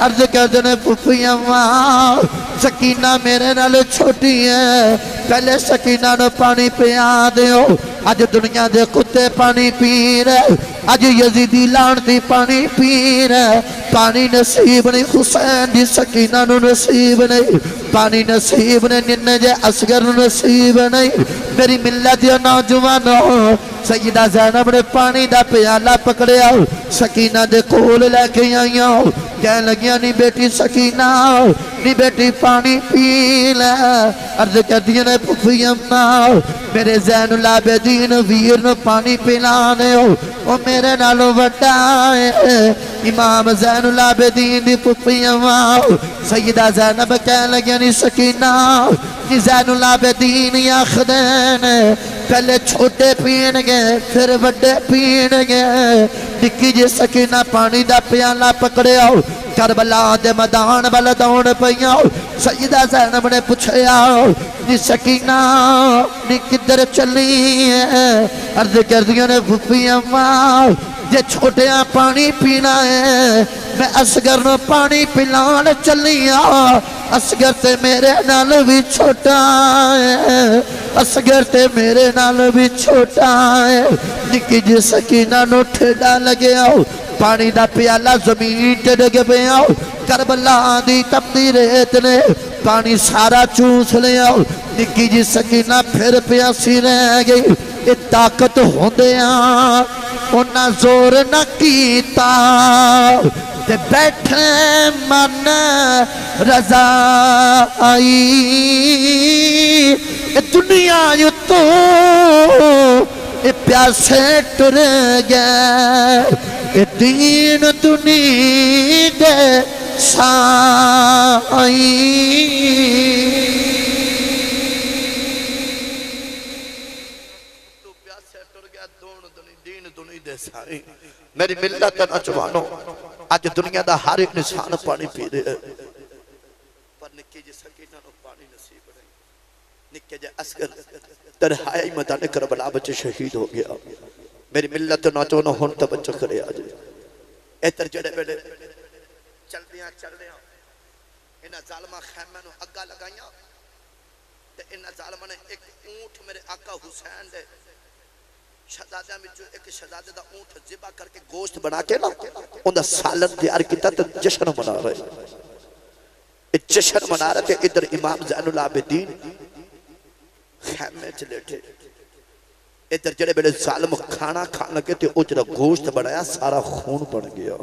[SPEAKER 2] عرض کر دینے پھپھیاں ماں سکینہ میرے نال چھوٹی ہے پہلے سکینہ نو پانی پیا دیو. آج دنیا دے کتے پانی پی رہے آج یزیدی لانتی پانی پی رہے. پانی نصیب نہیں حسین دی سکینہ نو نصیب نہیں. پانی نصیب نہیں ننے جے اصغر نو نصیب نہیں. میری ملت یا نوجوانوں سیدہ زینب نے پانی دا پیالہ پکڑے آؤ. سکینہ دے کول لے کے آئی آؤ. کہنے لگیاں نہیں بیٹی سکینہ نہیں بیٹی پانی پی لے. عرض کر دیا نے پھپھیاں ماں میرے زین العابدین ویر نو پانی پلانے ہو وہ میرے نالو وڈا ہے. امام زین العابدین دی پھپھیاں ماں سیدہ زینب کہنے لگیاں نہیں سکینہ نہیں زین العابدین یاخدین پہلے چھوٹے پین گے پھر وڈے پین گے. نکی جی سکینہ پانی دا پیالہ پکڑے آؤ. کربلا دے میدان والا دوڑ پیا. سیدہ زینب نے پوچھے آؤ نی سکینہ نی کدھر چلی ہے. عرض کر دیا نے پھپھیاں ماں جے چھوٹیاں پانی پینا ہے میں اصغر نو پانی پلان چلی آ. اصغر تے میرے نال بھی چھوٹا ہے اصغر تے میرے نال بھی چھوٹا ہے. نکی جی سکینہ نو ٹھیڈا لگے آؤ. پانی دا پیالہ زمین تے ڈگ پہ آؤ. کربلا دی تپتی ریت نے پانی سارا چوس لے آؤ. نکی جی سکینہ پھر پیاسی رہ گئی. یہ طاقت ہوندیاں انہاں زور نہ کیتا تے بیٹھے من رضا آئی. دنیا یو تو پیاسے ٹر گئے دین دنی دے سائی. تو پیاسے ٹر گیا دین دنی دے سائی. میری ملت نوجوانوں آج دنیا دا ہر ایک انسان پانی پی رہے پر نکی جی سکینہ نو پانی نکے جے اسکر تنہائی میدان کربلا بچے شہید ہو گیا میری ملت نوجوانوں ہون توجہ کرے آج ایتر جڑے بیلے چل دیاں انہاں ظالمہ خیمہ نو اگا لگائیاں تے انہاں ظالمہ نے ایک اونٹ میرے آقا حسین دے شہزادہ میں جو ایک شہزادہ دا اونٹ ذبح کر کے گوشت بنا کے نا ان دا سالن تیار کیتا تے جشن منا رہے جشن منا رہے تے ادھر امام زین العابدین خیمے چلے تھے ادھر جڑے بڑے ظالم کھانا کھان لگے تے او جڑا گوشت بنایا سارا خون بن گیا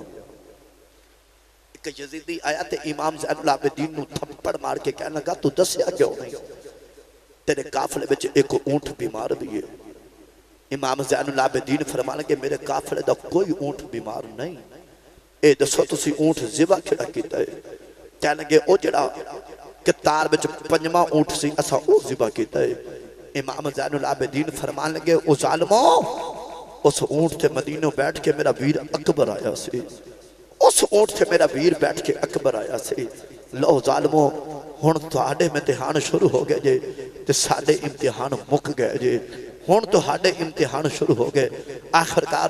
[SPEAKER 2] ایک یزیدی آیا تے امام زین العابدین نو تھپڑ مار کے کہنے لگا تو دسیا کیوں نہیں تیرے قافلے وچ ایک اونٹ بیمار بھی ہے امام زین العابدین فرمانے کہ میرے قافلے دا کوئی اونٹ بیمار نہیں اے دسو تسی اونٹ ذبح کیڑا کیتا ہے کہنے لگے او جڑا کتار وچ پنجواں اونٹ سی اسا او ذبح کیتا ہے امام زین العابدین فرمان لگے او ظالموں اس اونٹ تے مدینوں بیٹھ کے میرا ویر اکبر آیا سی اس اونٹ تے میرا ویر بیٹھ کے اکبر آیا سی لو ظالموں ہن تہاڈے امتحان شروع ہو گئے جے تے ساڈے امتحان مک گئے جے ہن تہاڈے امتحان شروع ہو گئے آخرکار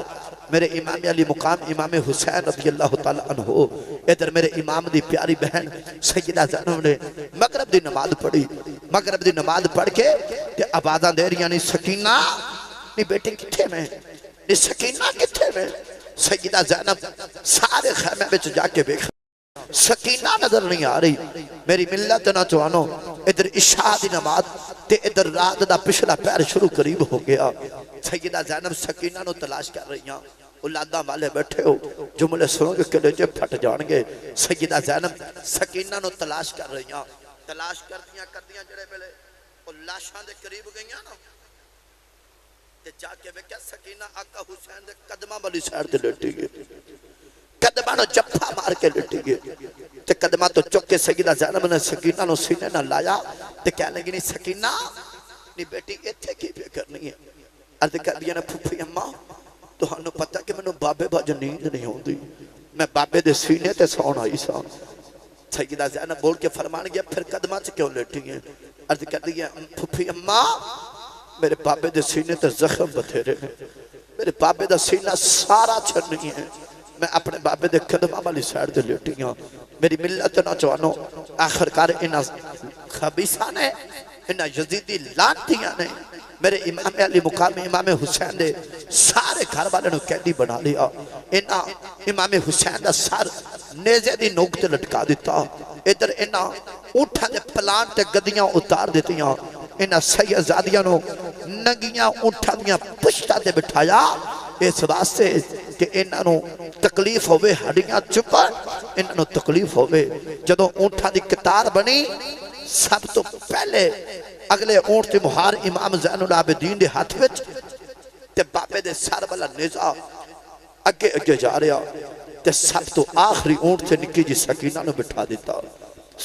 [SPEAKER 2] میرے امام علی مقام امام حسین رضی اللہ تعالیٰ عنہ ادھر میرے امام دی پیاری بہن سیدہ زینب نے مغرب دی نماز پڑھی مغرب دی نماز پڑھ کے تے آوازاں دے رہی یعنی سکینہ نہیں بیٹے کتھے میں نہیں سکینہ کتھے میں سیدہ زینب سارے خیمے وچ جا کے دیکھ سکینہ نظر نہیں آ رہی میری ملت نہ جوانو ادھر عشاء دی نماز تے ادھر رات دا پچھلا پیر شروع قریب ہو گیا سیدہ زینب سکینہ نو تلاش کر رہی ہیں اولاداں والے بیٹھے ہو جملے سنو گے کلیجے پھٹ جان گے سیدہ زینب سکینہ نو تلاش کر رہی ہیں تلاش کردیاں جڑے پہلے وہ لاشاں دے قریب گئیاں نا تے جا کے ویکھیا سکینہ آقا حسین دے قدماں والی سائیڈ تے لیٹی گئی قدماں نو جفا مار کے لیٹی گئی تے قدماں تو چک کے سیدہ زینب نے سکینہ نو سینے نہ لایا تے کہنے لگی نہیں سکینہ نہیں بیٹی ایتھے کی پہ کرنی ہے عرض کر دیا نا پھوپھی اماں تو ہنو پتہ کہ میں بابے باج نیند نہیں ہوندی میں بابے دے سینے تے سون آئی سا سیدہ زینب بول کے فرمان گیا پھر قدماں سے کیوں لیٹی ہیں عرض کر دیا پھوپھی اماں میرے بابے دے سینے تے زخم بتھیرے ہیں میرے بابے دا سینہ سارا چھڑنی ہے میں اپنے بابے دے قدمہ والی سائیڈ دے لیٹی ہوں میری ملت نہ جوانو آخرکار انہا خبیصہ نے انہا یزیدی لانتیاں نے میرے امام علی مقام امام حسین دے سارے گھر والے نو قیدی بنا لیا انہا امام حسین دا سار نیزے دی نوک تے لٹکا دیتا ادھر انہا اونٹھا دے پلان تے گدیاں اتار دیتیاں انہا سیدزادیاں نو نگیاں اونٹھا دیاں پشتہ دے بٹھایا اس واسطے کہ انہاں نو تکلیف ہوئے ہڈیاں چپن انہاں نو تکلیف ہوئے جدو اونٹھا دی کتار بنی سب تو پہلے اگلے اونٹ تے مہار امام زین العابدین دے ہاتھ وچ تے بابے دے سار والا نیزہ اگے اگے جا رہا تے سب تو آخری اونٹ تے نکی جی سکینہ نو بٹھا دیتا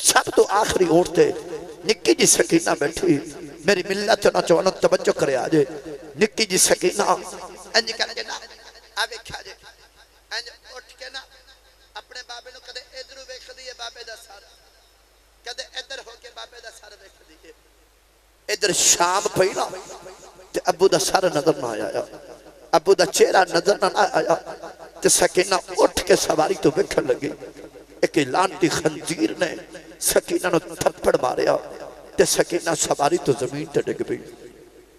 [SPEAKER 2] سب تو آخری اونٹ تے نکی جی سکینہ بیٹھی میری ملت نہ چوانو توجہ کرے آجے نکی جی سکینہ انج کر کے نا آوے کھا جے انج اٹھ کے نا اپنے بابے نو کدے ادھر ویکھ دیئے بابے دا سار کدے ادھر ہو کے بابے دا سار ویکھ دیئے ادھر شام پئی نا تے ابو دا سار نظر نہ آیا ابو دا چہرہ نظر نہ آیا تے سکینہ اٹھ کے سواری تو ویکھن لگی ایک لانتی خنزیر نے سکینہ نو تھپڑ ماریا تے سکینہ سواری تو زمین تے ڈگ گئی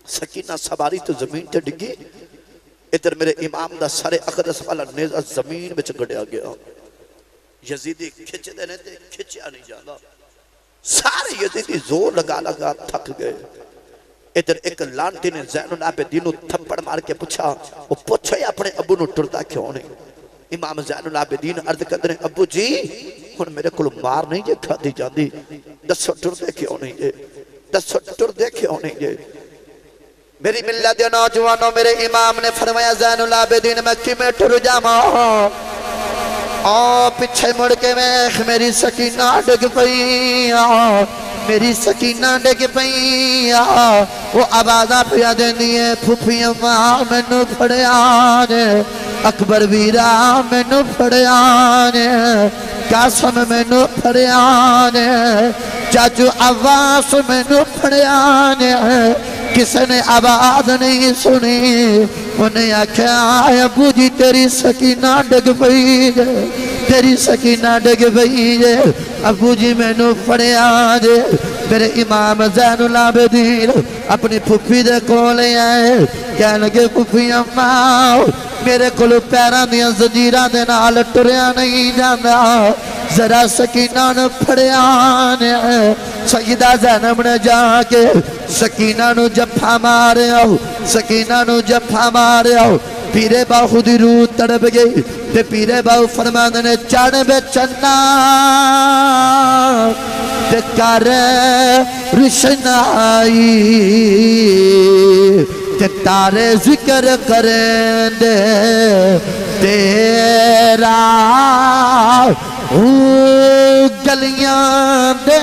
[SPEAKER 2] سکینہ سواری تو زمین تے ڈگی ادھر میرے امام دا سارے اقدس والا نیزہ زمین میں گڑیا گیا یزیدی کھچ دینے تے کھچیا نہیں جانا سارے یزیدی زور لگا لگا تھک گئے ادھر ایک لانتی نے زین العابدین نو تھپڑ مار کے پوچھا وہ پوچھے اپنے ابو نو ٹرتا کیوں نہیں امام زین العابدین عرض کر دیں ابو جی ہن میرے کل مار نہیں جے کھا دی جاندی دسو ٹر دے کیوں نہیں جے دسو ٹر دے کیوں نہیں جے میری ملت دے نوجوانوں میرے امام نے فرمایا زین العابدین میں کی میں ٹر جاواں پیچھے مڑ کے میری سکینہ ڈگ پئی میری سکینہ ڈگ پئی وہ آوازاں پیا دیندی ہے پھوپھی اماں مینوں پھڑیا نے اکبر ویرا مینوں پھڑیا نے
[SPEAKER 1] قاسم مینو پھڑیا نے چاچو عباس مینو پھڑیا نے کسی نے آواز نہیں سنی انہیں آکھیا ابو جی تیری سکینہ ڈگ پئی جے تیری سکینہ ڈگ پئی جے ابو جی مینو پھڑیا جے میرے امام زین العابدین اپنی پھپھی دے کولے آئے کہنے لگے پھپھی اماں میرے کلو پیران دیا زنجیرہ دے نال ٹریا نہیں جانا ذرا سکینہ نے پھڑیا نے سیدہ زینب نے جا کے سکینہ نو جفا مارے آؤ سکینہ نو جفا مارے آؤ پیرے باہو دی روح تڑپ گئی تے پیرے باہو فرمان نے چاڑے بے چنا تے کر رشنائی تے تارے ذکر کریں دے تیرا گلیاں دے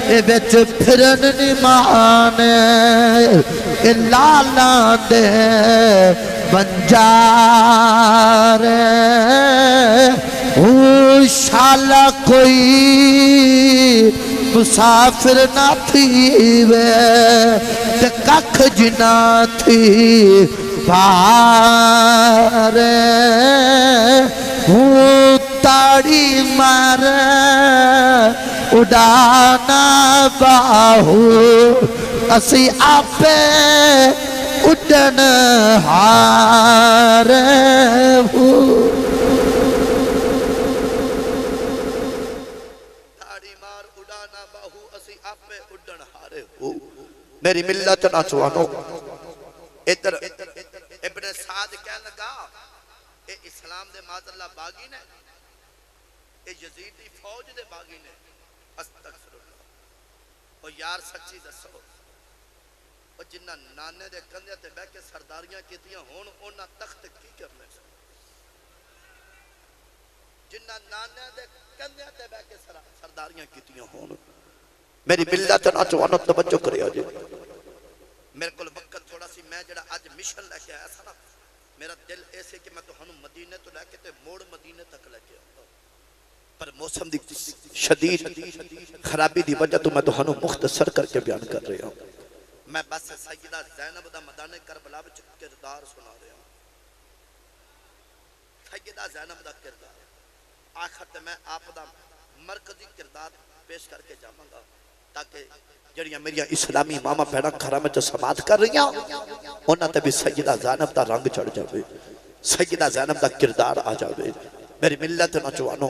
[SPEAKER 1] اے بچ پھرن نمانے اے لالا دے بنجارے شالا کوئی مسافر نہ تھی وے تے ککھ جنا تھی بارے تاڑی مار اڈانا باہو اسی آپے اڈن ہارے
[SPEAKER 2] میری ملت نہ چوانو ادھر ابن سعد کہنے لگا اے اسلام دے معذاللہ باغی نے اے یزید دی فوج دے باغی نے استغفر اللہ او یار سچی دسو او جنہ نانے دے کندھے تے بیٹھ کے سرداریاں کیتیاں ہون انہاں تخت کی کرنے سے جنہ نانے دے کندھے تے بیٹھ کے سرداریاں کیتیاں ہون میری ملت نہ چوانو توجہ کرے آجے میرے کل وقت تھوڑا سی میں جڑا آج مشن لے کے آیا تھا میرا دل ایسے کہ میں تو ہنو مدینہ تو لے کے تے موڑ مدینہ تک لے کے آتا پر موسم دی شدید خرابی دی وجہ تو میں تو ہنو مختصر کر کے بیان کر رہا ہوں میں بس سیدہ زینب دا مدانِ کربلا وچ کردار سنا رہا ہوں سیدہ زینب دا کردار آخر تے میں آپ دا مرکزی کردار پیش کر کے جاماں گا تاکہ جڑیاں میری اسلامی ماما پیڑا کھرا میں جو سماعت کر رہی ہیں انہاں تے بھی سیدہ زینب دا رنگ چڑھ جاوے سیدہ زینب دا کردار آ جاوے میری ملت نہ چوانو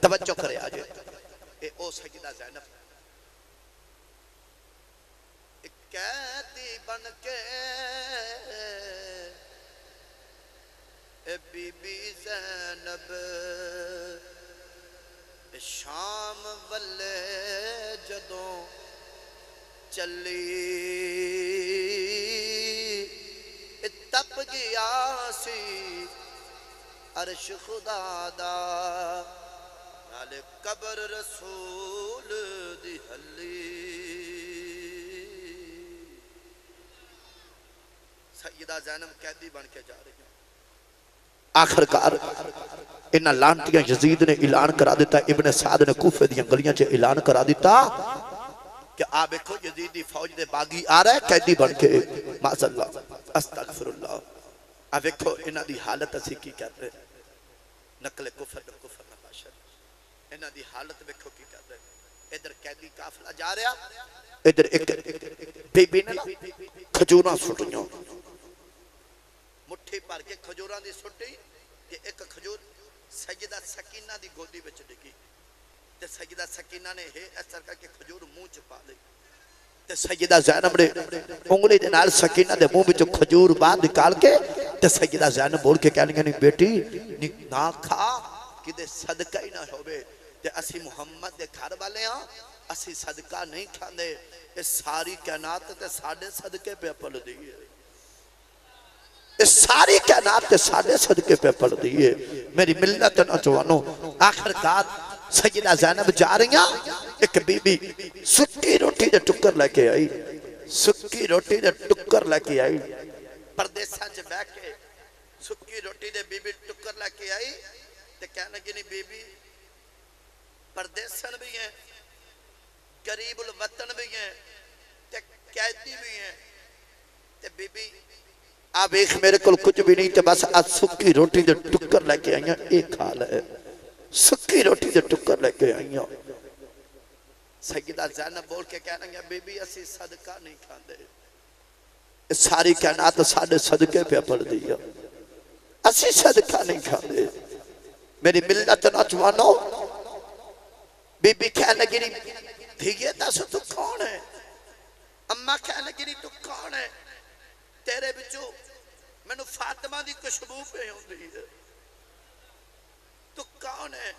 [SPEAKER 2] توجہ کرے آجے اے او سیدہ زینب ایک قیدی بن کے اے بی بی زینب شام والے جدوں چلی تپ گیا سی عرش خدا دا نال قبر رسول دی حلی سیدہ زینب قیدی بن کے جا رہی ہیں آخر کار انہا لانتیاں یزید نے اعلان کرا دیتا ابن سعد نے کوفے دیاں گلیاں چے اعلان کرا دیتا کہ آپ ایکھو یزیدی فوج دے باغی آ رہا ہے قیدی بن کے معذاللہ استغفر اللہ آپ ایکھو انہا دی حالت اسی کی کہتے ہیں نقل کفر نہ باشر انہا دی حالت ایکھو کی کہتے ہیں ادھر قیدی کافلہ جا رہا ادھر ایک بی بی نے کھجوراں سٹیاں مٹھی پر کے کھجوراں دی سٹی کہ ایک کھجور سیدہ سکینہ دی گودی بچ ڈگی تے سیدہ سکینہ نے ہے ایسا کر کے کھجور منہ چ پا لی تے سیدہ زینب نے انگلی دے نال سکینہ دے منہ وچ کھجور باہر نکال کے تے سیدہ زینب بول کے کہنے نہیں بیٹی نہ کھا کدے صدقہ ہی نہ ہوے تے اسی محمد دے گھر والے ہاں اسی صدقہ نہیں کھاندے اے ساری کائنات تے ساڈے صدقے پہ پل دیئے اس ساری کائنات تے ساڈے صدقے پہ پڑ دیئے میری ملت نہ جوانو آخر کار سیدہ زینب جا رہی ہیں ایک بی بی سکی روٹی دے ٹکر لے کے آئی سکی روٹی دے ٹکر لے کے آئی پردیسہ چے بیٹھ کے سکی روٹی دے بی بی ٹکر لے کے آئی تے کہنے لگی نہیں بی بی پردیسن بھی ہیں قریب الوطن بھی ہیں تے قیدی بھی ہیں تے بی بی آپ ایک میرے کل کچھ بھی نہیں تے بس آج سکی روٹی دے ٹکر لے کے آئیاں ایک حال ہے سکی روٹی دے ٹکر لے کے آئیاں سیدہ زینب بول کے کہنے گیا بی بی اسی صدقہ نہیں کھاندے اس ساری کائنات ساڑھے صدقے پہ پڑ دیا اسی صدقہ نہیں کھاندے میری ملت نوجوانوں بی بی کہنے لگی دھیے دس تو کون ہے اماں کہنے لگی تو کون ہے تیرے بچو میں نے فاطمہ دی خوشبو پہ ہوں دی ہے تو کون ہے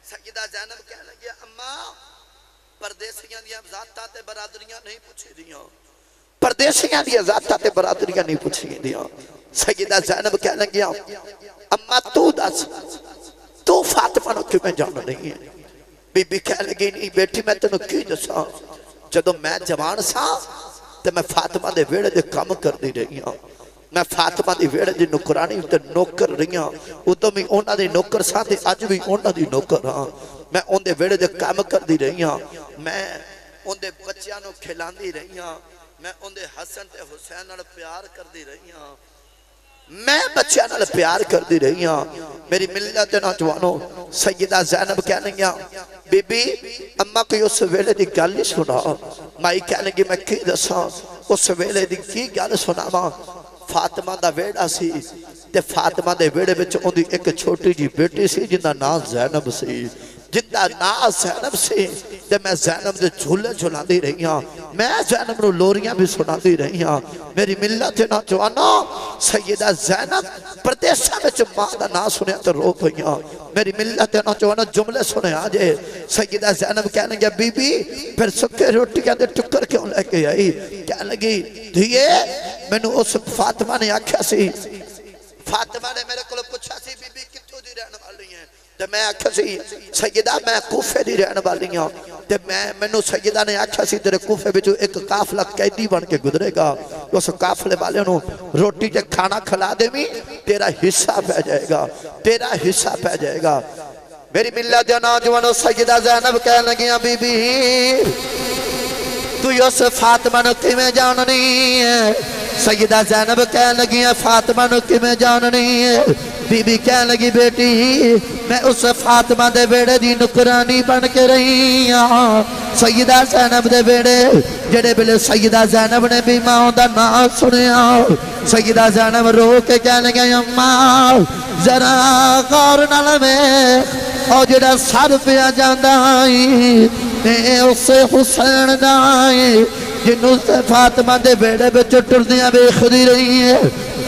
[SPEAKER 2] سیدہ زینب کہنے لگی اماں پردیسیاں دیا ذاتہ تے برادریاں نہیں پوچھی دیاں پردیسیاں دیا ذاتہ تے برادریاں نہیں پوچھی دیاں سیدہ زینب کہنے لگی اماں تو دس تو فاطمہ نو کیوں میں جانا نہیں ہے بی بی کہنے لگی نہیں بیٹی میں تنو کی دسا جدو میں جوان سا تے میں فاطمہ دے ویڑے دے کام کر دی رہی ہوں میں فاطمہ دی ویڑے دی نکرانی تے نوکر رہی ہوں ادھو میں اونا دی نوکر سا تے آج بھی اونا دی نوکر ہاں میں ان دے ویڑے دے کام کر دی رہی ہوں میں ان دے بچیانوں کھلان دی رہی ہوں میں ان دے حسن تے حسین نال پیار کر دی رہی ہوں میں بچیاں نال پیار کر دی رہی ہوں میری ملت نوجوانوں سیدہ زینب کہنے گیا بی بی اماں کوئی اس ویلے دی گل نہیں سنا مائی کہنے گی میں کی دساں اس ویلے دی کی گل سنا ماں فاطمہ دا ویڑا سی تے فاطمہ دے ویڑے بچ ان دی ایک چھوٹی جی بیٹی سی جندہ نام زینب سی جندہ نام زینب سی تے میں زینب دے جھولے جھولا دی رہی ہوں میں زینب نو لوریاں بھی سنا دی رہی ہوں میری ملت نوجوانوں سیدہ زینب پردیسہ میں ماں دا نام سنیا تو رو گئی ہوں میری ملت نوجوانوں جملے سنے آجے سیدہ زینب کہنے گیا بی بی پھر سکے روٹی کے اندر ٹکر کیوں لے کے آئی کہنے لگی دھیے میں نے اس فاطمہ نے آکھیا سی فاطمہ نے میرے کو پوچھا سی بی بی کتوں دی رہنے والی ہیں تے میں آکھیا سی سیدہ میں کوفے دی رہنے والی ہوں تے میں نو سیدہ نے آکھیا سی تیرے کوفے بچو ایک قافلہ قیدی بن کے گزرے گا اس قافلے والے نو روٹی تے کھانا کھلا دے میں تیرا حصہ پہ جائے گا تیرا حصہ پہ جائے گا میری ملت نوجوانوں سیدہ زینب کہنے لگیاں بی بی تو یوس فاطمہ نو کی میں جاننی ہے سیدہ زینب کہنے لگیاں فاطمہ نو کی میں جاننی ہے بی بی کہنے لگی بیٹی میں اس فاطمہ دے بیڑے دی نکرانی بن کے رہی ہوں سیدہ زینب دے بیڑے جڑے بلے سیدہ زینب نے بھی ماں دا نام سنیا سیدہ زینب رو کے کہنے لگی اماں ذرا غور نال میں اور جڑا سر پہ جاندہ آئی میں اسے حسین دائی جنہوں سے فاطمہ دے بیڑے بے چٹر دیا بے خودی رہی ہے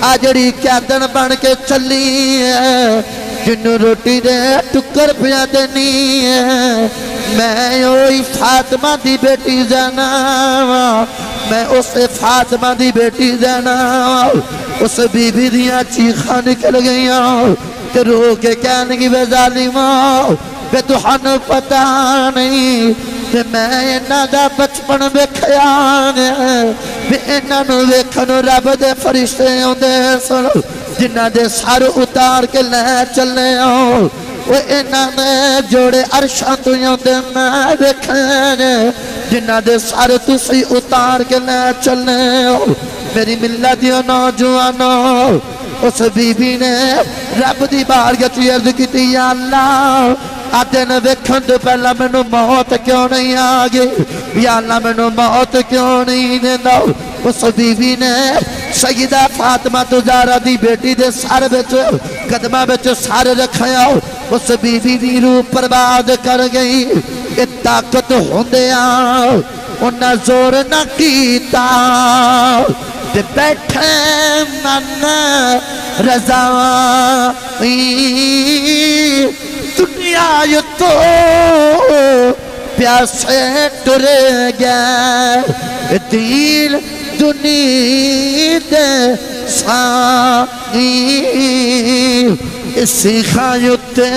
[SPEAKER 2] آجڑی کیا دن بن کے چلی ہے جنہوں روٹی دے ٹکر پیا دینی ہے میں اوئی فاطمہ دی بیٹی زینب میں اس فاطمہ دی بیٹی زینب اس بی بی دیا چیخاں نکل گئیاں کہ رو کے کہنے کی بے ظالماں بے تحن پتہ نہیں کہ میں انہاں دا بچپن ویکھیا بے انہاں نو ویکھن رب دے فرشتے ہوندے سن جنہاں دے سر اتار کے لے چلے آؤ وہ انہاں دے جوڑے عرشاں تو ہوندے میں ویکھے جنہاں دے سر تسی اتار کے لے چلے آؤ میری ملت دیو نوجوانوں اس بی بی نے رب دی بارگاہ وچ عرض کیتی یا اللہ آدھے نے ویکھن تو پہلا میں نو موت کیوں نہیں آگئی یا اللہ میں نو موت کیوں نہیں دینا اس بی بی نے سیدہ فاطمہ زہرا دی بیٹی دے سر بچ قدمہ بچ سر رکھیا اس بی بی دی روح برباد کر گئی یہ طاقت ہوندے انہاں زور نہ کیتا تے بیٹھے من رضائی دنیا یو تو پیاسے ٹرے گئے دین دنیا دے سائی اسی خایتے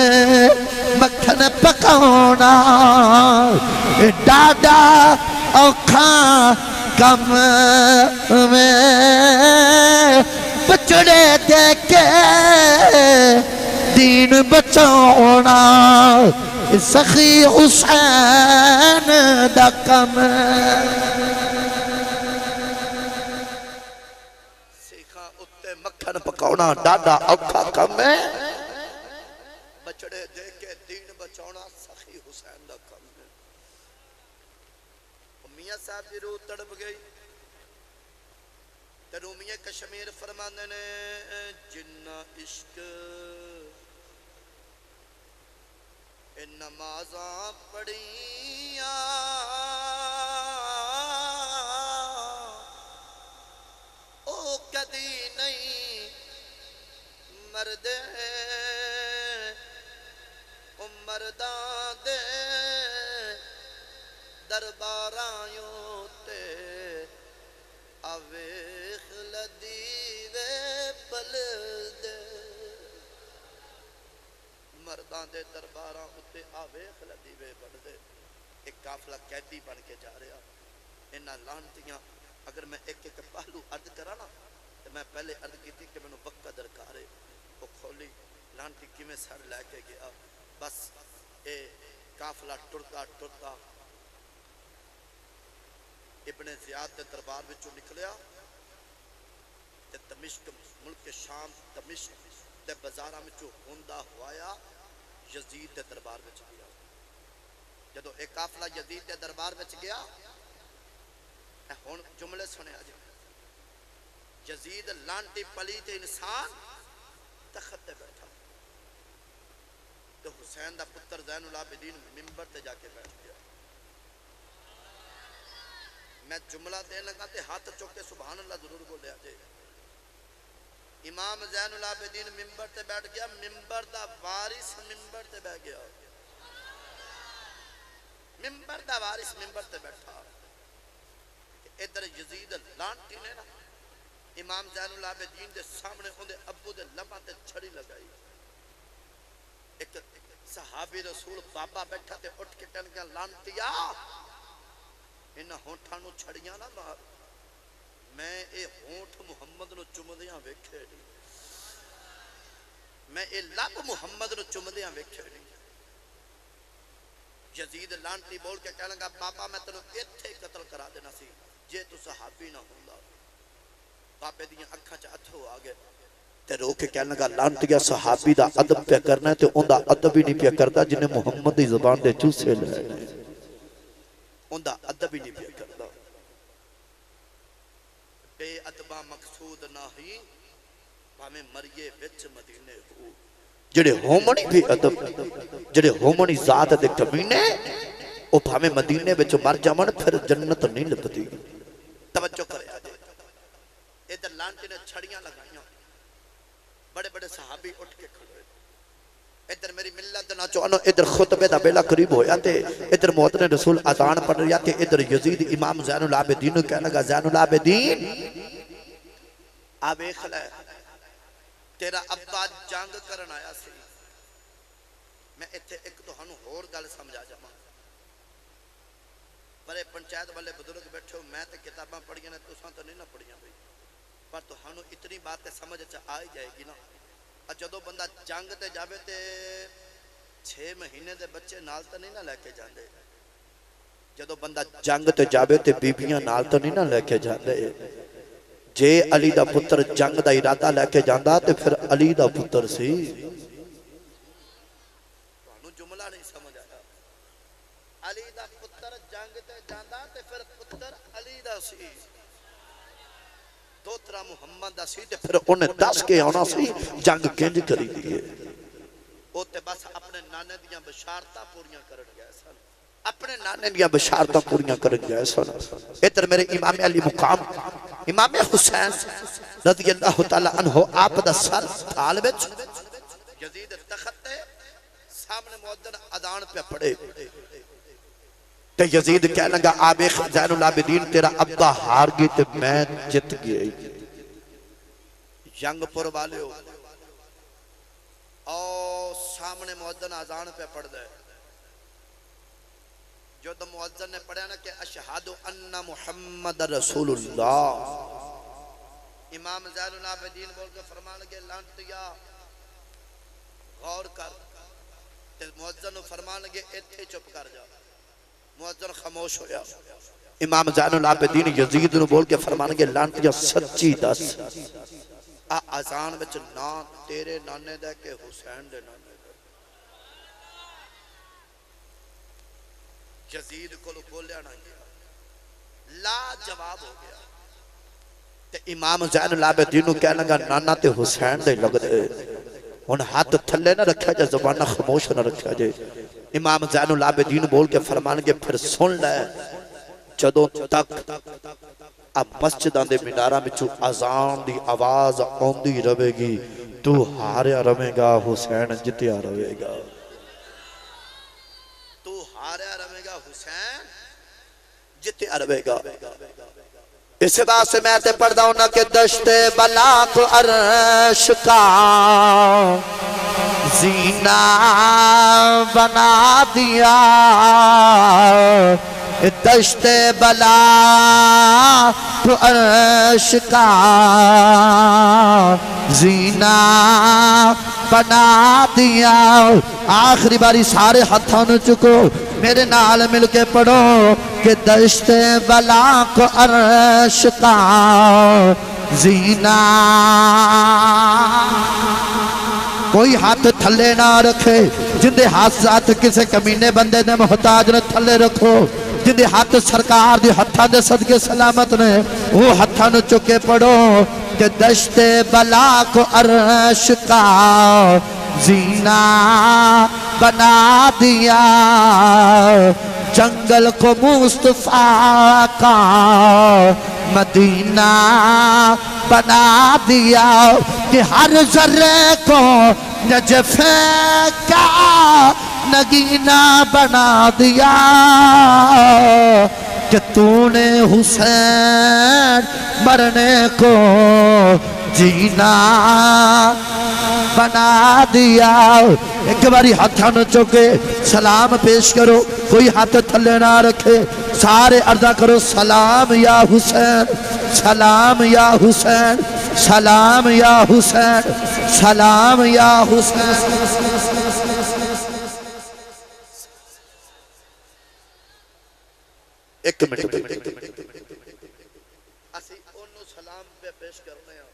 [SPEAKER 2] مکھن پکاؤنا ڈاڈا اوکھا کم میں بچڑے دے کے
[SPEAKER 1] دین بچاؤنا سخی حسین دا کم
[SPEAKER 2] سیکھاں اتے مکھن پکاؤنا ڈاڈا اوکھا کم ہے بچڑے دے کے دین بچاؤنا سخی حسین دا کم ہے میاں صاحب دی روح تڑپ گئی رومیہ کشمیر فرمانے نے جنہ عشق نمازاں پڑھیاں او کدی نہیں مردے مرداں دے درباراں تے آویخ لدیوے پل دے مردان دے درباراں اتے آویخ لدیوے پل دے ایک قافلہ قیدی بن کے جا رہا انہاں لانتیاں اگر میں ایک ایک پہلو عرض کرانا تو میں پہلے عرض کی تھی کہ میں نے وقت درکار ہے وہ کھولی لانتی کی میں سر لے کے گیا بس اے قافلہ ٹرتا ٹرتا ابن زیاد دے دربار وچوں نکلیا تے دمشق ملک کے شام دمشق دے بازاراں وچوں ہوندا ہوایا یزید دے دربار وچ گیا جدوں ایک قافلہ یزید دے دربار وچ گیا ہن جملے سنیا جی یزید لانتی پلیت انسان تخت تے بیٹھا تو حسین دا پتر زین العابدین منبر تے جا کے بیٹھ گیا میں جملہ دے لگا تے ہاتھ چوکے سبحان اللہ ضرور بولے آجے امام زین العابدین منبر تے بیٹھ گیا منبر دا وارث منبر تے بیٹھ گیا منبر دا وارث منبر تے بیٹھا ادھر یزید لانتی نے نا امام زین العابدین دے سامنے ان دے ابو دے لباں تے چھڑی لگائی ایک صحابی رسول بابا بیٹھا تے اٹھ کے کہنے گیا لانتیا انہاں ہونٹاں نو چھڑیاں نہ مار میں اے ہونٹ محمد نو چمدیاں ویکھے نہیں میں اے لب محمد نو چمدیاں ویکھے نہیں یزید لانتی بول کے کہنے لگا بابا میں تینوں ایتھے قتل کرا دینا سی جے تو صحابی نہ ہوندا بابے دیاں اکھاں چ اتھرو آ گئے تے رو کے کہنے لگا لانتیا صحابی دا ادب پہ کرنا ہے تے اوندا ادب ہی نہیں پہ کردا جنہیں محمد دی زبان دے چوسے لے اندہ ادب ہی نہیں پیا کردا بے ادبہ مقصود نہ ہی ہمیں مریے وچ مدینے ہو جڑے ہومنی بھی ادب جڑے ہومنی ذات دے کمینے او ہمیں مدینے وچ مر جاون پھر جنت نہیں لبدی توجہ کرے آجے ادھر لانٹے نے چھڑیاں لگائیاں بڑے بڑے صحابی اٹھ کے کھڑے ادھر میری ملت نہ چوانو ادھر خطبے دا بیلا قریب ہویا تے ادھر محترم رسول اذان پڑھ رہا تے ادھر یزید امام زین العابدین کہنے لگا زین العابدین آبے خلے تیرا ابا جنگ کرن آیا سی میں ایتھے ایک تو ہنو ہور گل سمجھا جاواں بڑے پنچایت والے بزرگ بیٹھے ہو میں تے کتاباں پڑھیاں نے تساں تو نہیں نہ پڑھیاں بھئی پر تو ہنو اتنی بات سمجھ آ ہی جائے گی نا جدو بندہ جنگ تے جاوے تے 6 مہینے دے بچے نال تے نہیں نہ لے کے جاندے جدو بندہ جنگ تے جاوے تے بیبیاں نال تے نہیں نہ لے کے جاندے جے علی دا پتر جنگ دا ارادہ لے کے جاندا تے پھر علی دا پتر سی تانوں جملہ نہیں سمجھ آیا علی دا پتر جنگ تے جاندا تے پھر پتر علی دا سی دوترا محمد دا سی تے پھر انہیں دس کے آنا سی جنگ کنج کری دیئے او تے بس اپنے نانے دیاں بشارتہ پوریاں کرن گئے سن اپنے نانے دیاں بشارتہ پوریاں کرن گئے سن ادھر میرے امام علی مقام امام حسین رضی اللہ تعالیٰ عنہ آپ دا سر تھال بچ یزید تخت ہے سامنے مؤذن اذان پہ پڑے تے یزید کہنے لگا آبے زین العابدین تیرا ابا ہار گئی تے میں جت گئی ینگ پور والے ہو اور سامنے مؤذن اذان پہ پڑھ دے جو تو مؤذن نے پڑھا نا کہ اشہد ان محمد رسول اللہ امام زین العابدین بول کے فرمان لگے لانتیا غور کر تے مؤذن نو فرمان لگے ایتھے چپ کر جا مؤذن خاموش ہویا امام زین العابدین یزید نو بول کے فرمان لگے لانتیا سچی دس اذان وچ نا تیرے نانے دا کہ حسین دے نانے دا یزید کو بولیا نہ گیا لا جواب ہو گیا تے امام زین العابدین نو کہنے لگا نانا تے حسین دے لگ دے ان ہاتھ تھلے نہ رکھا جائے زبانہ خاموش نہ رکھا جائے امام زین العابدین بول کے فرمان کے پھر سن لے جدوں تک اب مسجدان دے منارہ میں چو اذان دی آواز آندی روے گی تو ہاریا روے گا حسین جتیا روے گا تو ہاریا روے گا حسین جتیا روے گا اس بات سے میں تے پڑھ داؤں نا کہ دشت بلا کو عرش کا زینہ بنا دیا دشت بلا تو عرش کا زینہ بنا دیا آخری باری سارے ہتھوں چکو میرے نال مل کے پڑھو کہ دشت بلا کو عرش کا زینہ کوئی ہاتھ تھلے نہ رکھے جن دے ہاتھ کسے کمینے بندے نے محتاج نے تھلے رکھو جن دے ہاتھ سرکار دے ہتھاں دے صدقے سلامت نے وہ ہتھاں نو چکے پڑھو کہ دشت بلا کو عرش کا زینہ بنا دیا جنگل کو مصطفیٰ کا مدینہ بنا دیا کہ ہر ذرے کو نجف کا نگینہ بنا دیا کہ تو نے حسین مرنے کو جینا بنا دیا ایک باری ہاتھاں نو چکے سلام پیش کرو کوئی ہاتھ تھلے نہ رکھے سارے عرضہ کرو سلام یا حسین سلام یا حسین سلام یا حسین سلام یا حسین ایک منٹ اسی انہوں سلام پہ پیش کرنے ہیں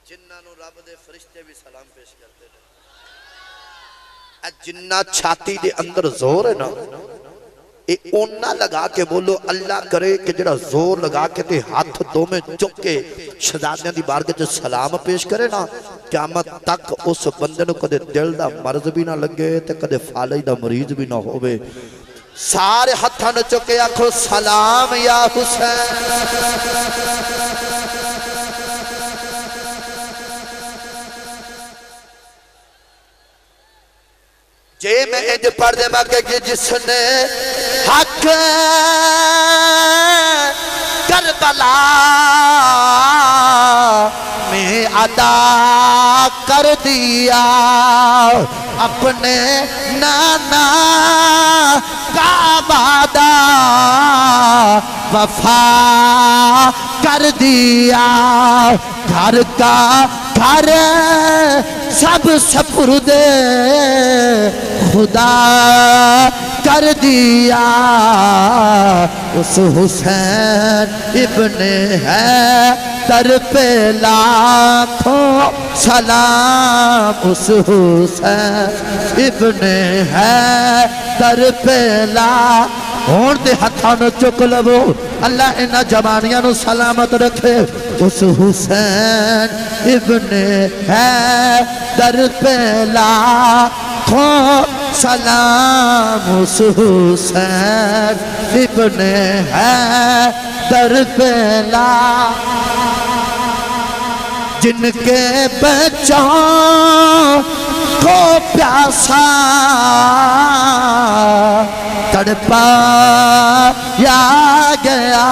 [SPEAKER 2] جنہاں نو رب دے فرشتے بھی سلام پیش کرتے ہیں جنہ چھاتی دے اندر زور ہے نا اے اونہ لگا کے بولو اللہ کرے کہ جڑا زور لگا کے تے ہاتھ دو میں چک کے شہزادیاں دی بارگاہ جو سلام پیش کرے نا قیامت تک اس بندے نو کدے دل دا مرض بھی نہ لگے تے کدے فالج دا مریض بھی نہ ہوئے سارے ہتھاں نو چکے آکھو سلام یا حسین جے میں انج پڑھ دے ماں کہ جس نے حق کربلا میں ادا کر دیا اپنے نانا کا وعدہ وفا کر دیا گھر کا گھر سب سپرد خدا کر دیا اس حسین ابن ہے در پہ لاکھوں سلام اس حسین ابن ہے در پہ لاکھوں ہون دے ہتھاں نو چک لو اللہ انہاں جوانیاں نو سلامت رکھے اس حسین ابن ہے در پہ لاکھوں سلام اس حسین ابن ہے در پہ لاکھوں جن کے بچوں کو پیاسا تڑپا یا گیا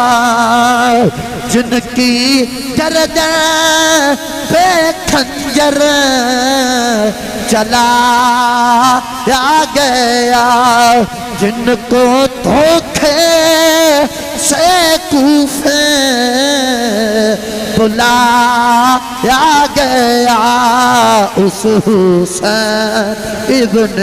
[SPEAKER 2] جن کی گردن پہ خنجر چلا یا گیا جن کو دھوکے سے کوفے بلا یا گیا
[SPEAKER 1] اس حسین ابن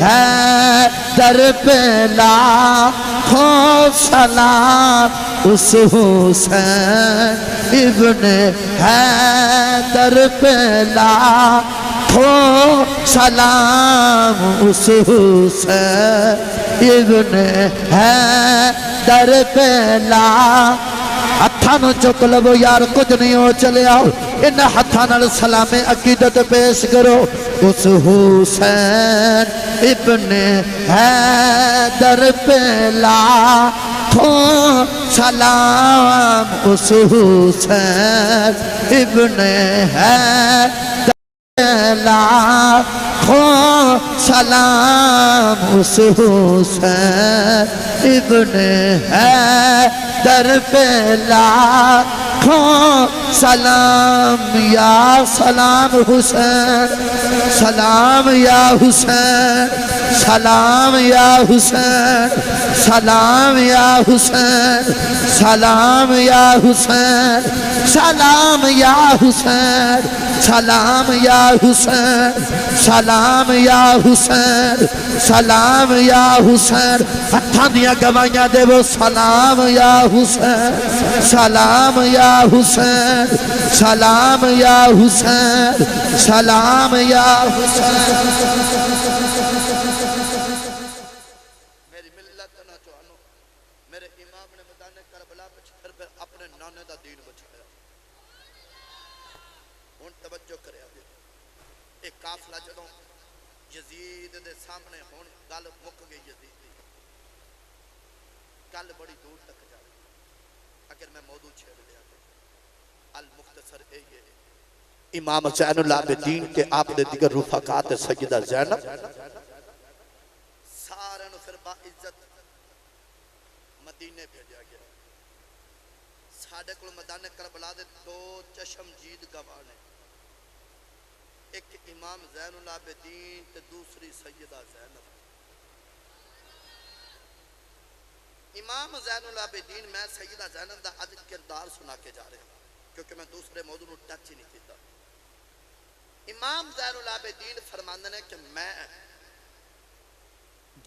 [SPEAKER 1] حیدر پہ لاکھوں سلام اس حسین ابن حیدر پہ لاکھوں سلام اس حسین ابن حیدر پہ لاکھوں ہتھاں نوں چک لو یار کچھ نہیں ہو چلے آؤ ان ہتھاں نال سلام عقیدت پیش کرو اس حسین ابن حیدر پہ لاکھوں سلام اس حسین ابن حیدر پہ لاکھوں سلام اس حسین ابن حیدر پہ لاکھوں سلام یا سلام حسین سلام یا حسین سلام یا حسین سلام یا حسین سلام یا حسین سلام یا حسین سلام یا حسین سلام یا حسین سلام یا حسین ہتھاں دیاں گوائیاں دے وہ سلام یا حسین سلام یا حسین سلام یا حسین سلام یا حسین
[SPEAKER 2] میری ملت نہ چوانو میرے امام نے میدان کربلا پہ پھر اپنے نانے دا دین بچایا ہن توجہ کریا جی ایک قافلہ جدوں یزید دے سامنے ہون گل مک گئی یزید دی گل بڑی دور تک جائے اگر میں موضوع چھیڑ لیا المختصر اے یہ امام زین العابدین کے آپ نے دیگر رفقات سیدہ زینب سارے نو پھر با عزت مدینے بھیجا گیا ساڑھے کل میدان کربلا دے دو چشم جید گوانے ایک امام زین العابدین تے دوسری سیدہ زینب امام زین العابدین میں سیدہ زینب دا عدد کردار سنا کے جا رہے ہیں کیونکہ میں دوسرے موضوع نو ٹچ ہی نہیں کیتا امام زین العابدین فرماندے نے کہ میں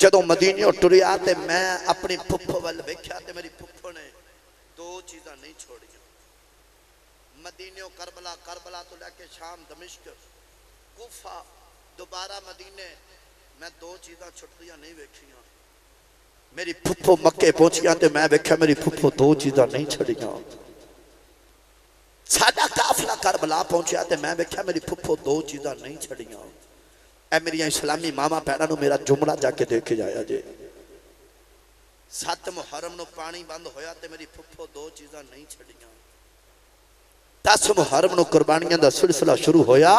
[SPEAKER 2] جدوں مدینیوں ٹری آتے میں اپنی پھپھو ول ویکھیا تے میری پھپھو نے دو چیزاں نہیں چھوڑی مدینیوں کربلا کربلا تو لے کے شام دمشق کوفہ دوبارہ مدینے میں دو چیزاں چھٹیاں نہیں ویکھیاں میری پھپھو مکے پہنچیاں تے میں ویکھیا میری پھپھو دو چیزاں نہیں چھڑیاں ساڈا قافلہ کربلا پہنچیا تے میں ویکھیا میری پھپھو دو چیزاں نہیں چھڑیاں اے میری اسلامی ماما پیڑا نو میرا جملہ جا کے دیکھ کے جایا جے 7 محرم نو پانی بند ہویا تے میری پھپھو دو چیزاں نہیں چھڑیاں 10 محرم نو قربانیاں دا سلسلہ شروع ہویا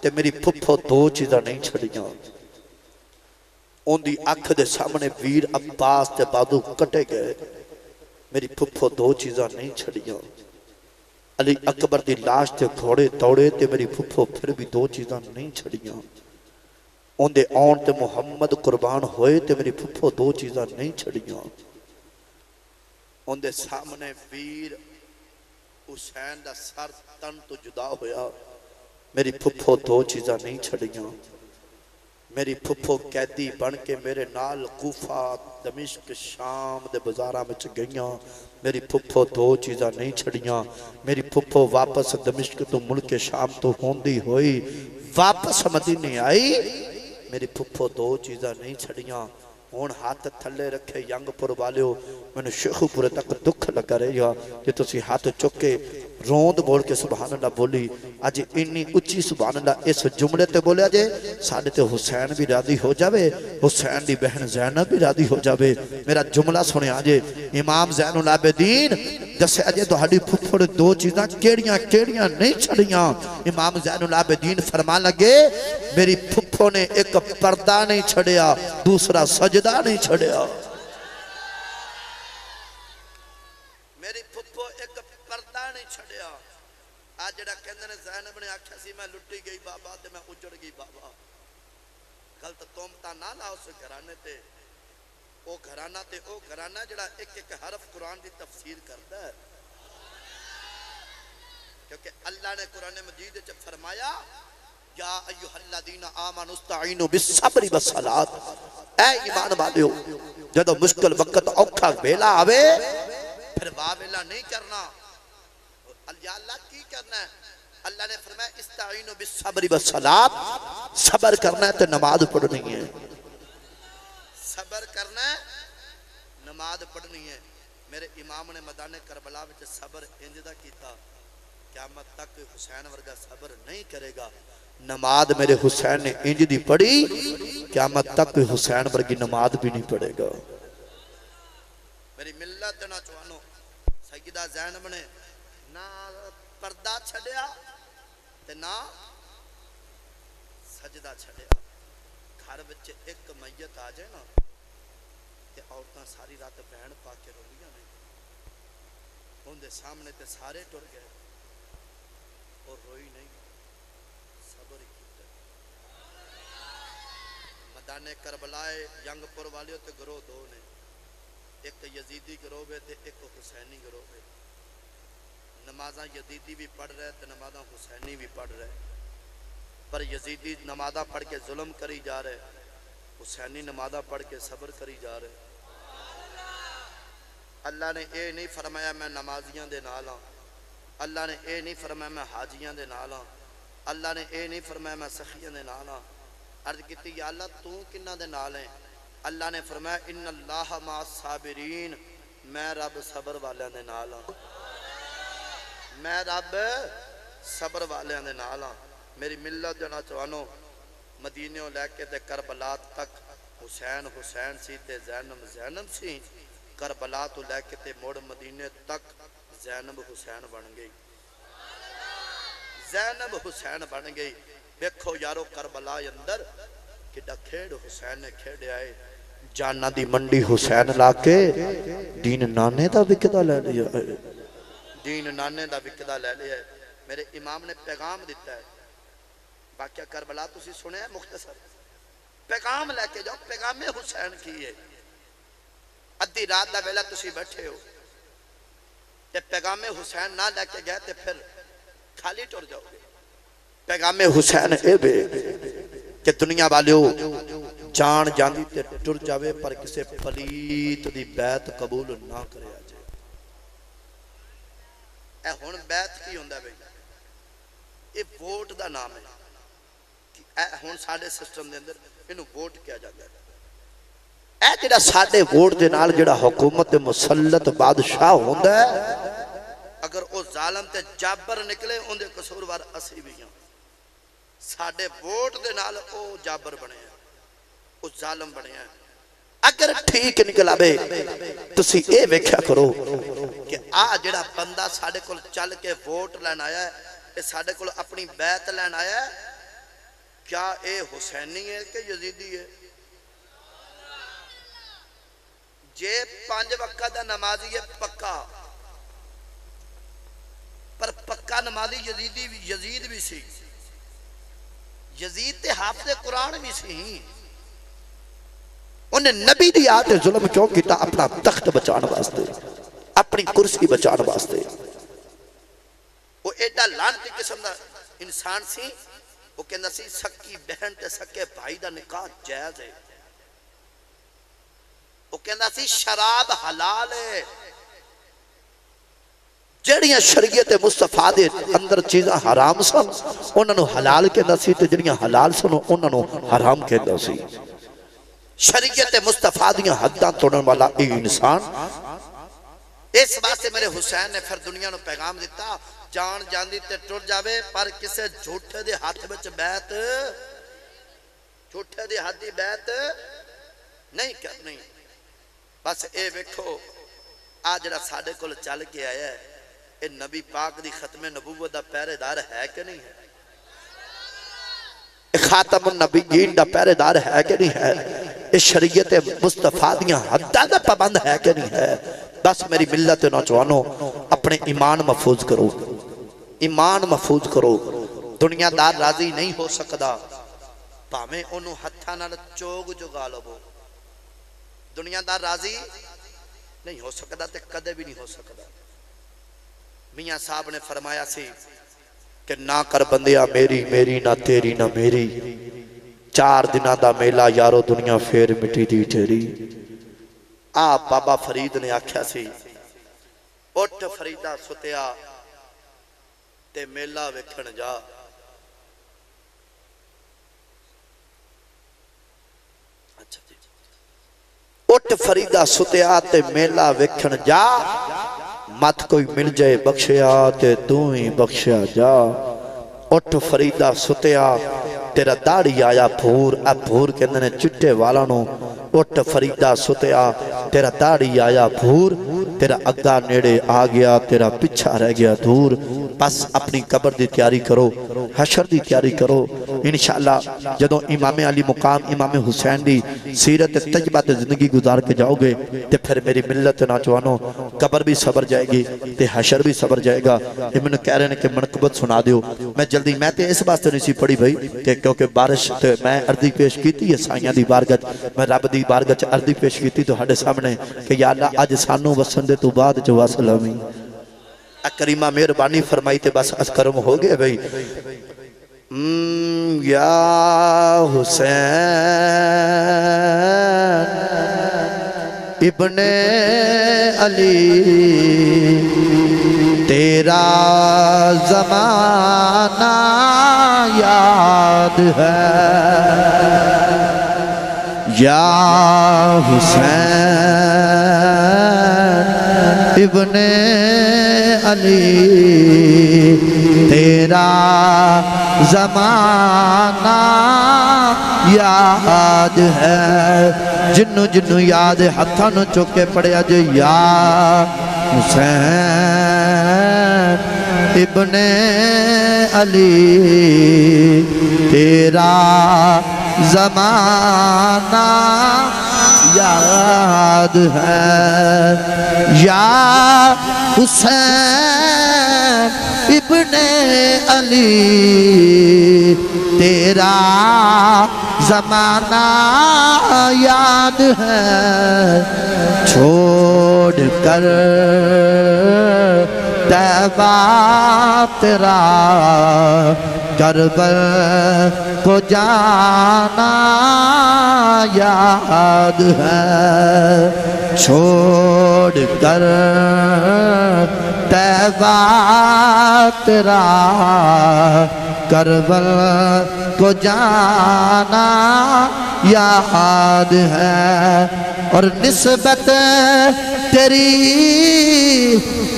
[SPEAKER 2] تے میری پھپھو دو چیزاں نہیں چھڑیاں ان دی اکھ دے سامنے ویر عباس تے بادو کٹے گئے میری پھپھو دو چیزاں نہیں چھڑیاں علی اکبر دی لاش تے گھوڑے دوڑے تے میری پھپھو پھر بھی دو چیزاں نہیں چھڑیاں ان دے آن تے محمد قربان ہوئے تے میری پھپھو دو چیزاں نہیں چھڑیاں ان دے سامنے ویر حسین دا سر تن تو جدا ہویا میری پھپھو دو چیزاں نہیں چھڑیاں میری پھپھو قیدی بن کے میرے نال کوفہ دمشق شام دے بازاراں وچ گئیاں میری پھپھو دو چیزاں نہیں چھڑیاں میری پھپھو واپس دمشق تو ملک شام تو ہوندی ہوئی واپس مدینے آئی میری پھپھو دو چیزاں نہیں چھڑیاں ہون ہاتھ تھلے رکھے ینگ پور والیو میں نے شیخو پورے تک دکھ لگا رہی ہا کہ تسی ہاتھ چکے روند بول کے سبحان اللہ بولی آج انی اچھی سبحان اللہ اس جملے تے بولیا جے ساڑھے تے حسین بھی راضی ہو جاوے حسین دی بہن زینب بھی راضی ہو جاوے میرا جملہ سنے آجے امام زین العابدین جسے آجے تو ہڈی پھپھڑ دو چیزاں کیڑیاں کیڑیاں نہیں چھڑیاں امام زین العابدین فرما لگے میری پھپھو نے ایک پردہ نہیں چھڑیا دوسرا سجدہ نہیں چھڑیا میری پھپھو ایک پردہ نہیں چھڑیا آج جڑا کہندے نے زینب نے آکھیا سی میں لٹی گئی بابا تے میں اجڑ گئی بابا غلط تومتا نہ لا اس گھرانے تے او گھرانہ جڑا ایک ایک حرف قرآن دی تفسیر کرتا ہے کیونکہ اللہ نے قرآن مجید چ فرمایا یا ایھا الذین آمنوا استعینوا بالصبر والصلاۃ، اے ایمان والو جدو مشکل وقت اوکھا ویلا آوے پھر واہ ویلا نہیں کرنا۔ یا اللہ کی کرنا ہے؟ اللہ نے فرمایا استعینوا بالصبر والصلاۃ، صبر کرنا ہے تو نماز پڑھنی ہے، صبر کرنا ہے نماز پڑھنی ہے۔ میرے امام نے میدان کربلا وچ صبر انج دا کیتا، قیامت تک حسین ورگا صبر نہیں کرے گا۔ نماز میرے حسین نے انج دی پڑھی، قیامت تک حسین ورگی نماز بھی نہیں پڑھے گا۔ میری ملت نہ چوانو، سیدہ زینب نے نہ پردہ چھڑیا تے نہ سجدہ چھڑیا۔ گھر وچ ایک میت آ جائے نا تے عورتاں ساری رات بہن پا کے روندیاں نے، ان دے سامنے تے سارے ٹر گئے اور روئی نہیں، صبر کیتا۔ میدان کربلا ینگ پور والے تے گروہ دو نے، ایک یزیدی گروہ تے ایک حسینی گروہ۔ نمازاں یزیدی بھی پڑھ رہے تے نمازاں حسینی بھی پڑھ رہے، پر یزیدی نمازاں پڑھ کے ظلم کری جا رہے، حسینی نمازاں پڑھ کے صبر کری جا رہے۔ اللہ نے اے نہیں فرمایا میں نمازیاں دے نال ہاں، اللہ نے اے نہیں فرمایا میں حاجیاں دے نال ہاں، اللہ نے اے نہیں فرمایا میں سخیاں دے نال ہاں۔ عرض کیتی یا اللہ تو کنہ دے نال ہیں؟ اللہ نے فرمایا ان اللہ مع الصابرین، میں رب صبر والیاں دے نال ہاں، میں رب صبر والیاں دے نال ہاں۔ میری ملت جو نوجوانوں، مدینیوں لے کے تے کربلا تک حسین حسین سی تے زینب زینب سی، کربلا تو لے کے تے موڑ مدینے تک زینب حسین بن گئی، زینب حسین بن گئی۔ دیکھو یارو کربلا اندر کڈا کھیڑ حسین نے کھیڑے آئے، جانا دی منڈی حسین لا کے دین نانے دا وکدا لے لیا ہے، دین نانے دا وکدا لے لیا ہے۔ میرے امام نے پیغام دیتا ہے، واقعہ کربلا تسی سنے ہیں مختصر، پیغام لے کے جاؤ، پیغام حسین کی ہے۔ ادھی رات دا ویلا تسی بیٹھے ہو تے پیغام حسین نہ لے کے گئے تے پھر خالی ٹر جاؤ گے۔ پیغام حسین اے بے کہ دنیا والے جان جاندی تے ٹر جاوے پر کسے پلیت دی بیعت قبول نہ کرے آ جائے۔ اے ہن بیعت کی ہوندہ بھئی؟ اے ووٹ دا نام ہے، اے ہن ساڑھے سسٹم دے اندر انہوں ووٹ کیا جاتا ہے۔ اے جڑا ساڑھے ووٹ دے نال جڑا حکومت مسلط بادشاہ ہوندہ ہے، اگر او ظالم تے جابر نکلے ان دے قصوروار اسی بھی ہیں، ساڑھے ووٹ دے نال او جابر بنے ہیں، او ظالم بنے ہیں۔ اگر ٹھیک نکلا بے تسی اے ویکھیا کرو کہ جڑا بندہ ساڑھے کل چل کے ووٹ لین آیا ہے، اے ساڑھے کل اپنی بیعت لین آیا ہے، کیا اے حسینی ہے کہ یزیدی ہے؟ جے 5 وقت دا نمازی ہے پکا، پر پکا نمازی یزید بھی سی، یزید تے حافظ قرآن بھی سی، انہیں نبی دی آتے ظلم چوں کیتا اپنا تخت بچان واسطے، اپنی کرسی بچان واسطے۔ وہ ایڈا لانتی قسم دا انسان سی، وہ کہنا سی سکی بہن تے سکے بھائی دا نکاح جائز ہے، وہ کہنا سی شراب حلال ہے، جڑیاں شریعت مصطفیٰ دے اندر چیزاں حرام سن انہوں نے حلال کہنا سی تے جڑیاں حلال سن انہوں نے حرام کہنا سی۔ شریعت مصطفیٰ دیاں حداں توڑن والا ایک انسان، اس بات سے میرے حسین نے پھر دنیا نو پیغام دیتا، جان جاندی تے ٹر جاوے پر کسے جھوٹے دے ہاتھ بچ بیعت، جھوٹے دے ہاتھ دی بیعت نہیں کرنی۔ بس اے ویکھو آجڑا ساڑھے کل چل کے آیا ہے، اے نبی پاک دی ختم نبوت دا پہرے دار ہے کہ نہیں ہے؟ اے خاتم النبیین دا پہرے دار ہے کہ نہیں ہے؟ اے شریعت مصطفیٰ دیاں حداں دا پابند ہے کہ نہیں ہے؟ بس میری ملت نوجوانوں اپنے ایمان محفوظ کرو، ایمان محفوظ کرو۔ دنیا دار راضی نہیں ہو سکدا پاویں انہوں ہتھاں نال چوگ جگا لو، دنیا دار راضی نہیں ہو سکدا تے کدے بھی نہیں ہو سکدا۔ میاں صاحب نے فرمایا سی کہ نہ کر بندیا میری میری نہ تیری نہ میری 4 دنوں دا میلہ یارو دنیا پھر مٹی دی تیری آپ بابا فرید نے آکھیا سی اٹھ فریدہ ستیا تے میلہ ویکھن جا اٹھ فریدہ ستیا تے میلہ ویکھن جا مت کوئی مل جائے بخشیا تے تو ہی بخشیا جا اٹھ فریدہ ستیا تیرا داڑی آیا بھور اب بھور کے اندنے چٹے والا نو اٹھ فریدہ ستیا تیرا داڑی آیا بھور تیرا اگا نیڑے آ گیا تیرا پچھا رہ گیا دور بس اپنی قبر دی تیاری کرو حشر دی تیاری کرو انشاءاللہ جدوں امام علی مقام امام حسین دی سیرت تجربہ زندگی گزار کے جاؤ گے تے پھر میری ملت نوجوانوں قبر بھی صبر جائے گی تے حشر بھی صبر جائے گا یہ میں نے کہہ رہے ہیں کہ منقبت سنا دیو میں جلدی میں تے اس باستے نہیں سی پڑھی بھائی کہ کیونکہ بارش تے میں عرضی پیش کیتی ہے سائیاں دی بارگت میں رب دی بارگت عرضی پیش کیتی تو ہڈے سامنے کہ یا اللہ آج سانو وسن دے تو بعد جو واصل ہمیں کریمہ مہربانی فرمائی تے بس از کرم ہو گئے بھائی یا حسین ابن علی تیرا زمانہ یاد ہے یا حسین ابن علی تیرا زمانہ یاد ہے جنو جنو یاد ہتھاں چوکے پڑے اج یا حسین ابن علی تیرا زمانہ یاد ہے یا حسین ابن علی تیرا زمانہ یاد ہے چھوڑ کر طیبہ تیرا کربل کو جانا یاد ہے چھوڑ کر طیبہ تیرا کربل کو جانا یاد ہے اور نسبت تیری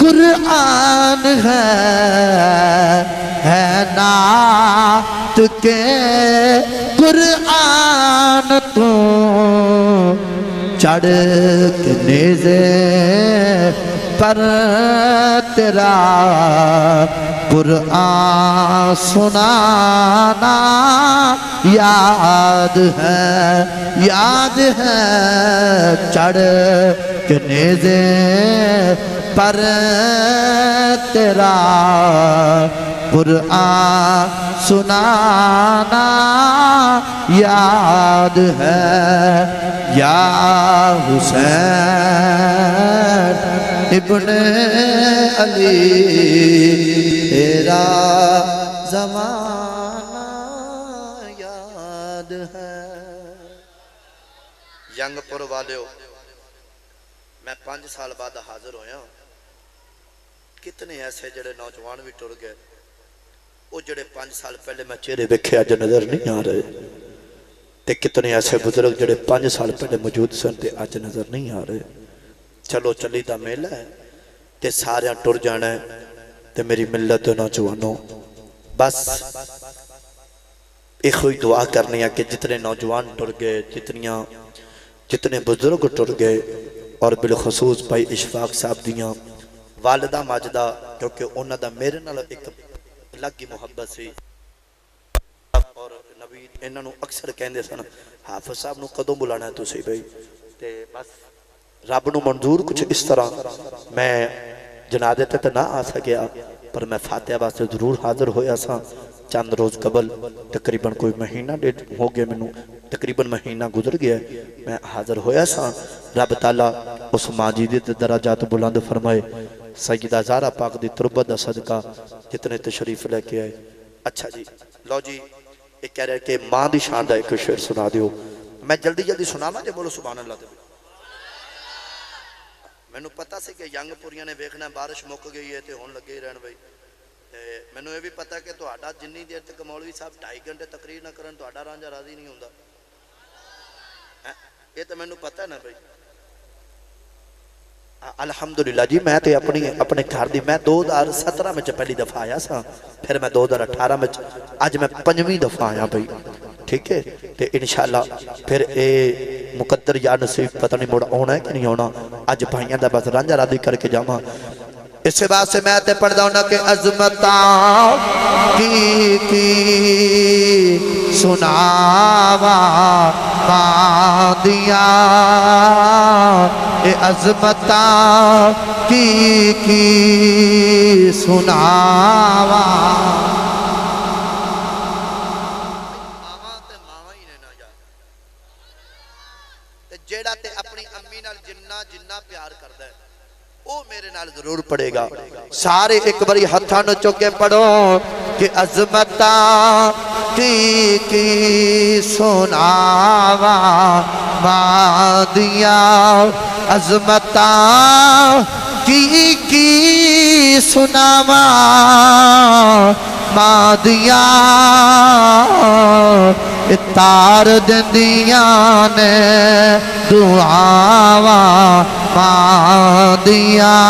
[SPEAKER 2] قرآن ہے نعت کے قرآن تو چڑھ کے نیزے پر تیرا قرآن سنانا یاد ہے چڑھ کے نیزے پر تیرا قرآن سنانا یاد ہے یا حسین ابن علی تیرا زمانہ یاد ہے ینگ پور والیو میں 5 سال بعد حاضر ہویا کتنے ایسے جڑے نوجوان بھی ٹر گئے وہ جڑے 5 سال پہلے میں چہرے ویکھے اج نظر نہیں آ رہے تے کتنے ایسے بزرگ جڑے 5 سال پہلے موجود سن تے اج نظر نہیں آ رہے چلو چلی دا میلہ ہے تے سارے ٹر جانا ہے تے میری ملت نوجوانوں بس ایک ہوئی دعا کرنی ہے کہ جتنے نوجوان ٹر گئے جتنے بزرگ ٹر گئے اور بالخصوص بھائی اشفاق صاحب دیاں والدہ ماجدہ کیونکہ انہوں دا میرے نال ایک الگ کی محبت سی اور نبی انہوں اکثر کہندے سن حافظ صاحب نو قدوں بلانا ہے تو سی بھائی تے بس رب نو منظور کچھ اس طرح میں جنازے تے نہ آ سکیا پر میں فاتحہ واسطے ضرور حاضر ہویا سا چند روز قبل تقریباً کوئی مہینہ ڈیٹ ہو گیا میں تقریباً مہینہ گزر گیا میں حاضر ہویا سا رب تعالیٰ اس ماجدی تے درجات بلند فرمائے سیدہ زہرا پاک دی تربت دا صدقہ جتنے تشریف لے کے آئے. اچھا جی لو جی ایک کہہ رہے کہ ماں دی شان دا ایک شعر سنا دیو. میں جلدی جلدی سناواں جے بولو سبحان اللہ دے. مینوں پتہ سے کہ ینگ پوریاں نے ویکھنا بارش مک گئی ہے تے ہن لگے ہی رہن بھائی. مینوں یہ بھی پتہ کہ تہاڈا جنی دیر تک مولوی صاحب 2.5 گھنٹے تقریر نہ کرن تہاڈا رانجھا راضی نہیں ہوندا. یہ تو مینوں پتہ ہے نا بھائی. الحمدللہ جی میں تے اپنے گھر دی میں 2017 میں پہلی دفعہ آیا سا, پھر میں 2018 میں, اج میں 5ویں دفعہ آیا بھائی. ٹھیک ہے تے انشاءاللہ پھر اے مقدر یا نصیب پتہ نہیں مڑ ہونا ہے کہ نہیں ہونا. اج بھائیاں دا بس رانجھا راضی کر کے جاواں. اس بات سے میں تے پڑھ دا کہ عظمتاں کی سناوا باندیاں, اے عظمتاں کی سناوا. جیڑا تے اپنی امی نال جنہ پیار کردا ہے او میرے نال ضرور پڑے گا. سارے ایک باری ہتھاں نوں چک کے پڑھو کہ عظمتاں کی سناوا باندیاں, عظمتاں کی سناوا باندیاں, تار دندیاں نے دعاواں باندیاں,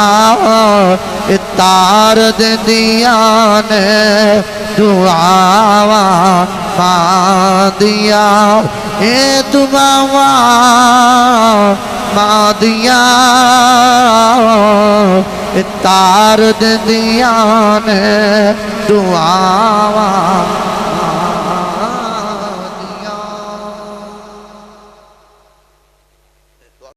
[SPEAKER 2] تار دندیاں نے دعاواں باندیاں, اے دعاواں باندیاں, تار دندیاں نے دعاواں